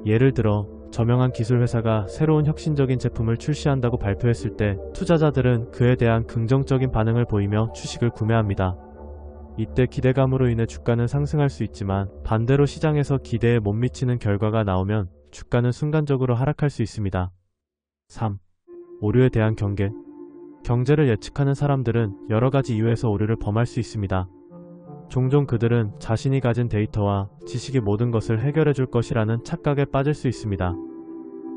예를 들어 저명한 기술 회사가 새로운 혁신적인 제품을 출시한다고 발표했을 때 투자자들은 그에 대한 긍정적인 반응을 보이며 주식을 구매합니다. 이때 기대감으로 인해 주가는 상승할 수 있지만 반대로 시장에서 기대에 못 미치는 결과가 나오면 주가는 순간적으로 하락할 수 있습니다. 3. 오류에 대한 경계. 경제를 예측하는 사람들은 여러 가지 이유에서 오류를 범할 수 있습니다. 종종 그들은 자신이 가진 데이터와 지식이 모든 것을 해결해 줄 것이라는 착각에 빠질 수 있습니다.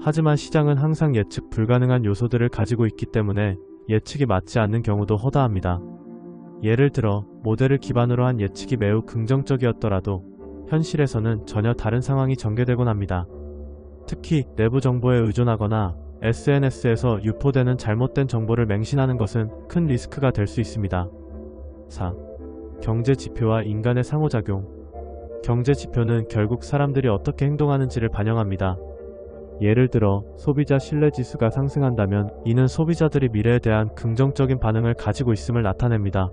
하지만 시장은 항상 예측 불가능한 요소들을 가지고 있기 때문에 예측이 맞지 않는 경우도 허다합니다. 예를 들어 모델을 기반으로 한 예측이 매우 긍정적이었더라도 현실에서는 전혀 다른 상황이 전개되곤 합니다. 특히 내부 정보에 의존하거나 SNS에서 유포되는 잘못된 정보를 맹신하는 것은 큰 리스크가 될 수 있습니다. 4. 경제 지표와 인간의 상호작용. 경제 지표는 결국 사람들이 어떻게 행동하는지를 반영합니다. 예를 들어 소비자 신뢰 지수가 상승한다면 이는 소비자들이 미래에 대한 긍정적인 반응을 가지고 있음을 나타냅니다.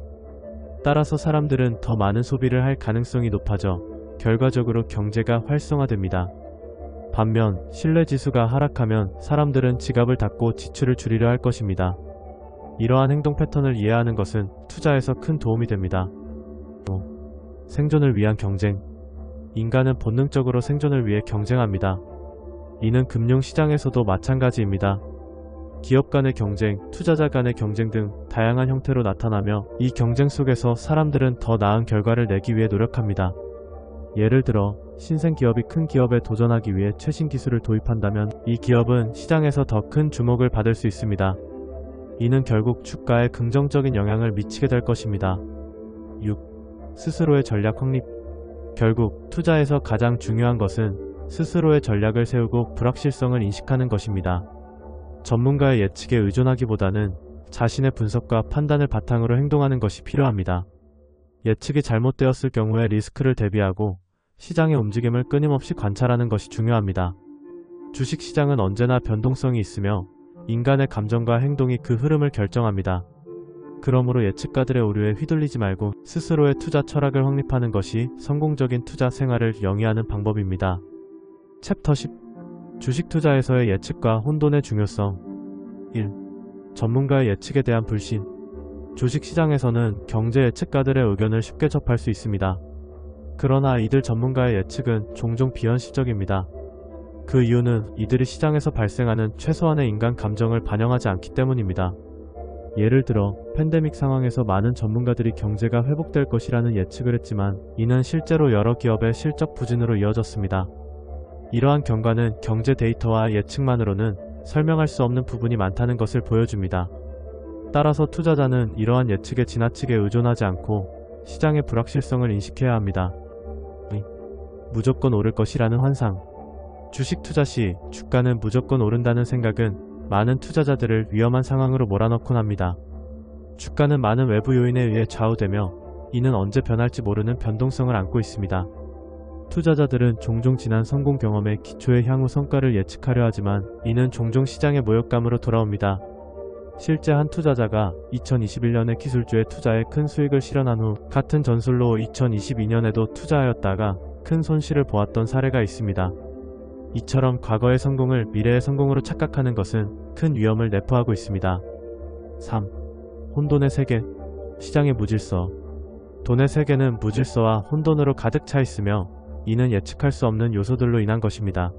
따라서 사람들은 더 많은 소비를 할 가능성이 높아져 결과적으로 경제가 활성화됩니다. 반면 신뢰 지수가 하락하면 사람들은 지갑을 닫고 지출을 줄이려 할 것입니다. 이러한 행동 패턴을 이해하는 것은 투자에서 큰 도움이 됩니다. 생존을 위한 경쟁. 인간은 본능적으로 생존을 위해 경쟁합니다. 이는 금융시장에서도 마찬가지입니다. 기업 간의 경쟁, 투자자 간의 경쟁 등 다양한 형태로 나타나며 이 경쟁 속에서 사람들은 더 나은 결과를 내기 위해 노력합니다. 예를 들어 신생 기업이 큰 기업에 도전하기 위해 최신 기술을 도입한다면 이 기업은 시장에서 더 큰 주목을 받을 수 있습니다. 이는 결국 주가에 긍정적인 영향을 미치게 될 것입니다. 6. 스스로의 전략 확립. 결국 투자에서 가장 중요한 것은 스스로의 전략을 세우고 불확실성을 인식하는 것입니다. 전문가의 예측에 의존하기보다는 자신의 분석과 판단을 바탕으로 행동하는 것이 필요합니다. 예측이 잘못되었을 경우에 리스크를 대비하고 시장의 움직임을 끊임없이 관찰하는 것이 중요합니다. 주식시장은 언제나 변동성이 있으며 인간의 감정과 행동이 그 흐름을 결정합니다. 그러므로 예측가들의 오류에 휘둘리지 말고 스스로의 투자 철학을 확립하는 것이 성공적인 투자 생활을 영위하는 방법입니다. 챕터 10. 주식 투자에서의 예측과 혼돈의 중요성. 1. 전문가의 예측에 대한 불신. 주식시장에서는 경제 예측가들의 의견을 쉽게 접할 수 있습니다. 그러나 이들 전문가의 예측은 종종 비현실적입니다. 그 이유는 이들이 시장에서 발생하는 최소한의 인간 감정을 반영하지 않기 때문입니다. 예를 들어 팬데믹 상황에서 많은 전문가들이 경제가 회복될 것이라는 예측을 했지만 이는 실제로 여러 기업의 실적 부진으로 이어졌습니다. 이러한 경과는 경제 데이터와 예측만으로는 설명할 수 없는 부분이 많다는 것을 보여줍니다. 따라서 투자자는 이러한 예측에 지나치게 의존하지 않고 시장의 불확실성을 인식해야 합니다. 무조건 오를 것이라는 환상. 주식 투자 시 주가는 무조건 오른다는 생각은 많은 투자자들을 위험한 상황으로 몰아넣곤 합니다. 주가는 많은 외부 요인에 의해 좌우되며 이는 언제 변할지 모르는 변동성을 안고 있습니다. 투자자들은 종종 지난 성공 경험에 기초해 향후 성과를 예측하려 하지만 이는 종종 시장의 모욕감으로 돌아옵니다. 실제 한 투자자가 2021년에 기술주에 투자해 큰 수익을 실현한 후 같은 전술로 2022년에도 투자하였다가 큰 손실을 보았던 사례가 있습니다. 이처럼 과거의 성공을 미래의 성공으로 착각하는 것은 큰 위험을 내포하고 있습니다. 3. 혼돈의 세계. 시장의 무질서. 돈의 세계는 무질서와 혼돈으로 가득 차 있으며 이는 예측할 수 없는 요소들로 인한 것입니다.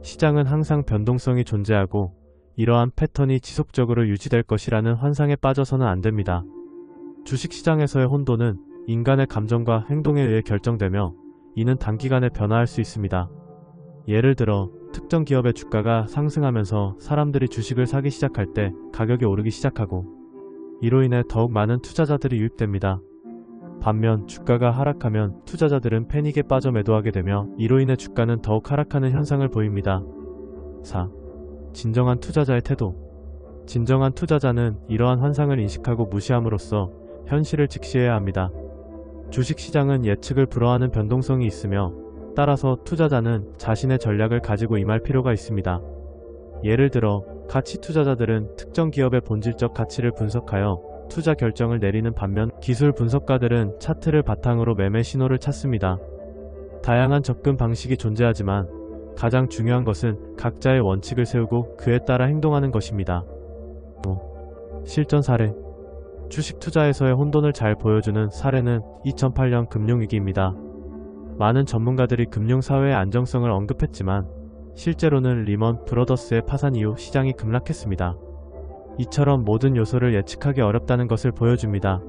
시장은 항상 변동성이 존재하고 이러한 패턴이 지속적으로 유지될 것이라는 환상에 빠져서는 안 됩니다. 주식시장에서의 혼돈은 인간의 감정과 행동에 의해 결정되며 이는 단기간에 변화할 수 있습니다. 예를 들어 특정 기업의 주가가 상승하면서 사람들이 주식을 사기 시작할 때 가격이 오르기 시작하고 이로 인해 더욱 많은 투자자들이 유입됩니다. 반면 주가가 하락하면 투자자들은 패닉에 빠져 매도하게 되며 이로 인해 주가는 더욱 하락하는 현상을 보입니다. 4. 진정한 투자자의 태도. 진정한 투자자는 이러한 환상을 인식하고 무시함으로써 현실을 직시해야 합니다. 주식시장은 예측을 불허하는 변동성이 있으며 따라서 투자자는 자신의 전략을 가지고 임할 필요가 있습니다. 예를 들어 가치 투자자들은 특정 기업의 본질적 가치를 분석하여 투자 결정을 내리는 반면 기술 분석가들은 차트를 바탕으로 매매 신호를 찾습니다. 다양한 접근 방식이 존재하지만 가장 중요한 것은 각자의 원칙을 세우고 그에 따라 행동하는 것입니다. 실전 사례. 주식 투자에서의 혼돈을 잘 보여주는 사례는 2008년 금융위기입니다. 많은 전문가들이 금융사회의 안정성을 언급했지만 실제로는 리먼 브러더스의 파산 이후 시장이 급락했습니다. 이처럼 모든 요소를 예측하기 어렵다는 것을 보여줍니다.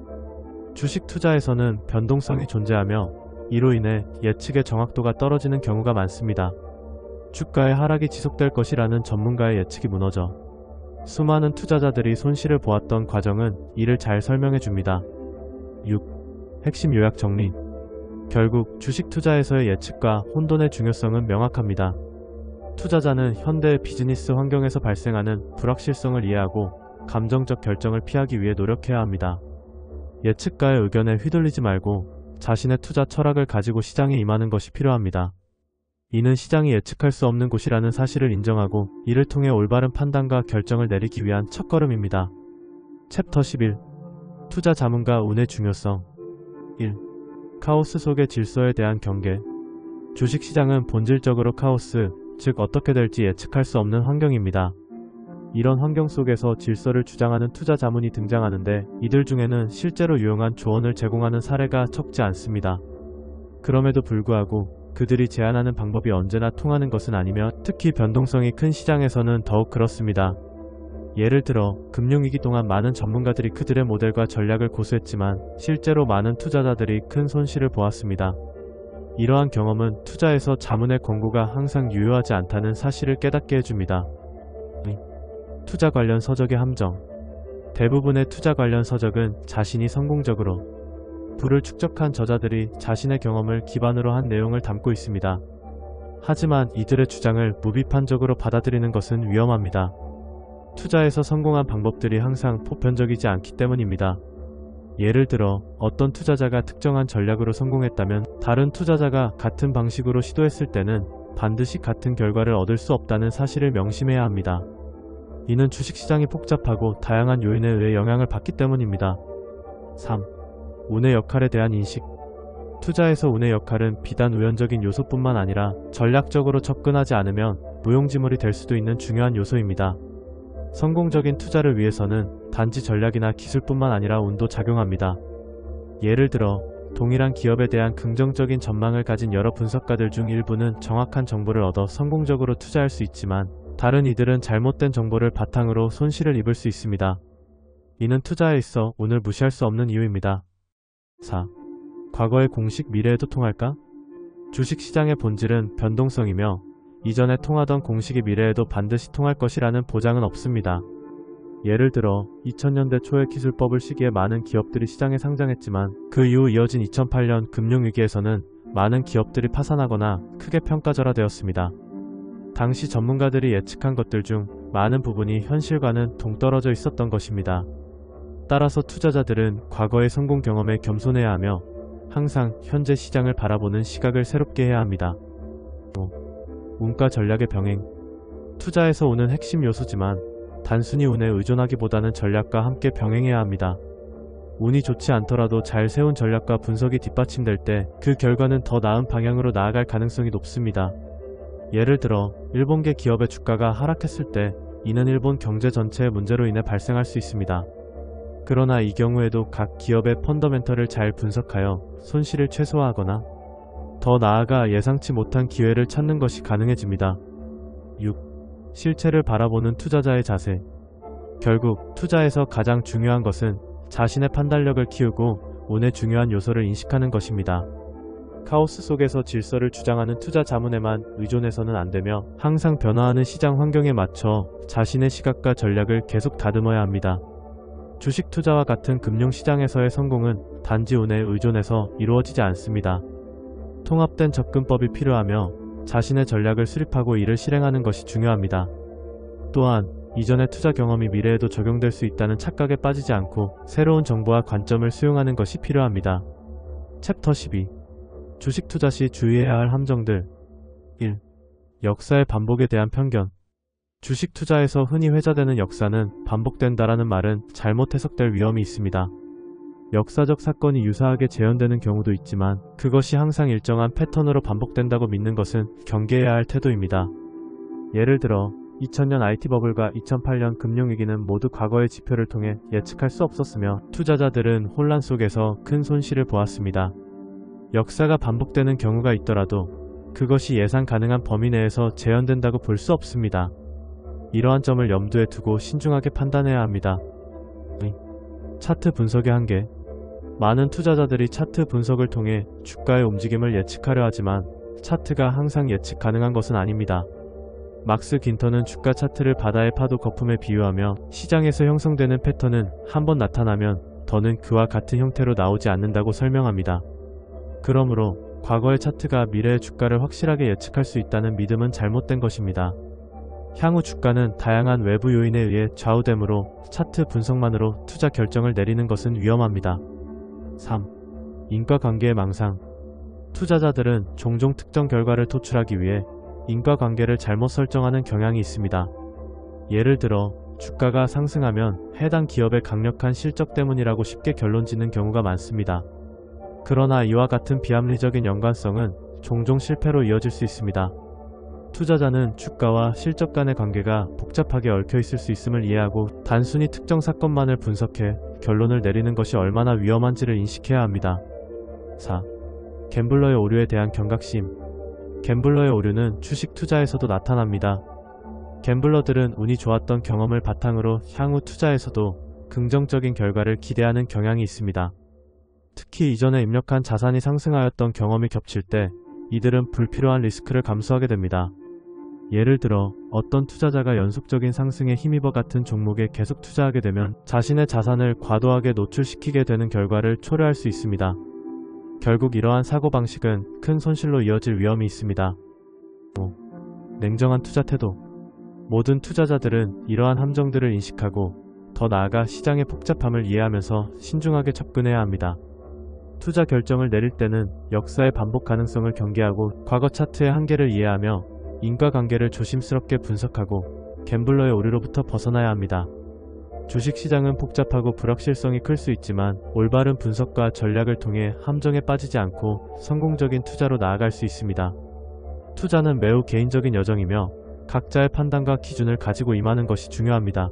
주식 투자에서는 변동성이 존재하며 이로 인해 예측의 정확도가 떨어지는 경우가 많습니다. 주가의 하락이 지속될 것이라는 전문가의 예측이 무너져 수많은 투자자들이 손실을 보았던 과정은 이를 잘 설명해 줍니다. 6. 핵심 요약 정리. 결국 주식 투자에서의 예측과 혼돈의 중요성은 명확합니다. 투자자는 현대의 비즈니스 환경에서 발생하는 불확실성을 이해하고 감정적 결정을 피하기 위해 노력해야 합니다. 예측가의 의견에 휘둘리지 말고 자신의 투자 철학을 가지고 시장에 임하는 것이 필요합니다. 이는 시장이 예측할 수 없는 곳이라는 사실을 인정하고 이를 통해 올바른 판단과 결정을 내리기 위한 첫걸음입니다. 챕터 11. 투자 자문과 운의 중요성. 1. 카오스 속의 질서에 대한 경계. 주식시장은 본질적으로 카오스, 즉 어떻게 될지 예측할 수 없는 환경입니다. 이런 환경 속에서 질서를 주장하는 투자 자문이 등장하는데 이들 중에는 실제로 유용한 조언을 제공하는 사례가 적지 않습니다. 그럼에도 불구하고 그들이 제안하는 방법이 언제나 통하는 것은 아니며 특히 변동성이 큰 시장에서는 더욱 그렇습니다. 예를 들어 금융위기 동안 많은 전문가들이 그들의 모델과 전략을 고수했지만 실제로 많은 투자자들이 큰 손실을 보았습니다. 이러한 경험은 투자에서 자문의 권고가 항상 유효하지 않다는 사실을 깨닫게 해줍니다. 투자 관련 서적의 함정. 대부분의 투자 관련 서적은 자신이 성공적으로 부를 축적한 저자들이 자신의 경험을 기반으로 한 내용을 담고 있습니다. 하지만 이들의 주장을 무비판적으로 받아들이는 것은 위험합니다. 투자에서 성공한 방법들이 항상 보편적이지 않기 때문입니다. 예를 들어 어떤 투자자가 특정한 전략으로 성공했다면 다른 투자자가 같은 방식으로 시도했을 때는 반드시 같은 결과를 얻을 수 없다는 사실을 명심해야 합니다. 이는 주식시장이 복잡하고 다양한 요인에 의해 영향을 받기 때문입니다. 3. 운의 역할에 대한 인식. 투자에서 운의 역할은 비단 우연적인 요소뿐만 아니라 전략적으로 접근하지 않으면 무용지물이 될 수도 있는 중요한 요소입니다. 성공적인 투자를 위해서는 단지 전략이나 기술뿐만 아니라 운도 작용합니다. 예를 들어 동일한 기업에 대한 긍정적인 전망을 가진 여러 분석가들 중 일부는 정확한 정보를 얻어 성공적으로 투자할 수 있지만 다른 이들은 잘못된 정보를 바탕으로 손실을 입을 수 있습니다. 이는 투자에 있어 운을 무시할 수 없는 이유입니다. 4. 과거의 공식 미래에도 통할까? 주식시장의 본질은 변동성이며 이전에 통하던 공식이 미래에도 반드시 통할 것이라는 보장은 없습니다. 예를 들어 2000년대 초의 기술버블 시기에 많은 기업들이 시장에 상장했지만 그 이후 이어진 2008년 금융위기에서는 많은 기업들이 파산하거나 크게 평가절하되었습니다. 당시 전문가들이 예측한 것들 중 많은 부분이 현실과는 동떨어져 있었던 것입니다. 따라서 투자자들은 과거의 성공 경험에 겸손해야 하며 항상 현재 시장을 바라보는 시각을 새롭게 해야 합니다. 5. 운과 전략의 병행. 투자에서 운은 핵심 요소지만 단순히 운에 의존하기보다는 전략과 함께 병행해야 합니다. 운이 좋지 않더라도 잘 세운 전략과 분석이 뒷받침될 때 그 결과는 더 나은 방향으로 나아갈 가능성이 높습니다. 예를 들어 일본계 기업의 주가가 하락했을 때 이는 일본 경제 전체의 문제로 인해 발생할 수 있습니다. 그러나 이 경우에도 각 기업의 펀더멘털을 잘 분석하여 손실을 최소화하거나 더 나아가 예상치 못한 기회를 찾는 것이 가능해집니다. 6. 실체를 바라보는 투자자의 자세. 결국 투자에서 가장 중요한 것은 자신의 판단력을 키우고 운의 중요한 요소를 인식하는 것입니다. 카오스 속에서 질서를 주장하는 투자 자문에만 의존해서는 안되며 항상 변화하는 시장 환경에 맞춰 자신의 시각과 전략을 계속 다듬어야 합니다. 주식 투자와 같은 금융시장에서의 성공은 단지 운에 의존해서 이루어지지 않습니다. 통합된 접근법이 필요하며 자신의 전략을 수립하고 이를 실행하는 것이 중요합니다. 또한 이전의 투자 경험이 미래에도 적용될 수 있다는 착각에 빠지지 않고 새로운 정보와 관점을 수용하는 것이 필요합니다. 챕터 12. 주식 투자 시 주의해야 할 함정들. 1. 역사의 반복에 대한 편견. 주식 투자에서 흔히 회자되는 역사는 반복된다라는 말은 잘못 해석될 위험이 있습니다. 역사적 사건이 유사하게 재현되는 경우도 있지만 그것이 항상 일정한 패턴으로 반복된다고 믿는 것은 경계해야 할 태도입니다. 예를 들어 2000년 IT 버블과 2008년 금융위기는 모두 과거의 지표를 통해 예측할 수 없었으며 투자자들은 혼란 속에서 큰 손실을 보았습니다. 역사가 반복되는 경우가 있더라도 그것이 예상 가능한 범위 내에서 재현된다고 볼 수 없습니다. 이러한 점을 염두에 두고 신중하게 판단해야 합니다. 차트 분석의 한계. 많은 투자자들이 차트 분석을 통해 주가의 움직임을 예측하려 하지만 차트가 항상 예측 가능한 것은 아닙니다. 막스 긴턴은 주가 차트를 바다의 파도 거품에 비유하며 시장에서 형성되는 패턴은 한번 나타나면 더는 그와 같은 형태로 나오지 않는다고 설명합니다. 그러므로 과거의 차트가 미래의 주가를 확실하게 예측할 수 있다는 믿음은 잘못된 것입니다. 향후 주가는 다양한 외부 요인에 의해 좌우되므로 차트 분석만으로 투자 결정을 내리는 것은 위험합니다. 3. 인과관계의 망상. 투자자들은 종종 특정 결과를 도출하기 위해 인과관계를 잘못 설정하는 경향이 있습니다. 예를 들어 주가가 상승하면 해당 기업의 강력한 실적 때문이라고 쉽게 결론짓는 경우가 많습니다. 그러나 이와 같은 비합리적인 연관성은 종종 실패로 이어질 수 있습니다. 투자자는 주가와 실적 간의 관계가 복잡하게 얽혀 있을 수 있음을 이해하고 단순히 특정 사건만을 분석해 결론을 내리는 것이 얼마나 위험한지를 인식해야 합니다. 4. 갬블러의 오류에 대한 경각심. 갬블러의 오류는 주식 투자에서도 나타납니다. 갬블러들은 운이 좋았던 경험을 바탕으로 향후 투자에서도 긍정적인 결과를 기대하는 경향이 있습니다. 특히 이전에 입력한 자산이 상승하였던 경험이 겹칠 때 이들은 불필요한 리스크를 감수하게 됩니다. 예를 들어 어떤 투자자가 연속적인 상승에 힘입어 같은 종목에 계속 투자하게 되면 자신의 자산을 과도하게 노출시키게 되는 결과를 초래할 수 있습니다. 결국 이러한 사고방식은 큰 손실로 이어질 위험이 있습니다. 5. 냉정한 투자 태도. 모든 투자자들은 이러한 함정들을 인식하고 더 나아가 시장의 복잡함을 이해하면서 신중하게 접근해야 합니다. 투자 결정을 내릴 때는 역사의 반복 가능성을 경계하고 과거 차트의 한계를 이해하며 인과관계를 조심스럽게 분석하고 갬블러의 오류로부터 벗어나야 합니다. 주식시장은 복잡하고 불확실성이 클 수 있지만 올바른 분석과 전략을 통해 함정에 빠지지 않고 성공적인 투자로 나아갈 수 있습니다. 투자는 매우 개인적인 여정이며 각자의 판단과 기준을 가지고 임하는 것이 중요합니다.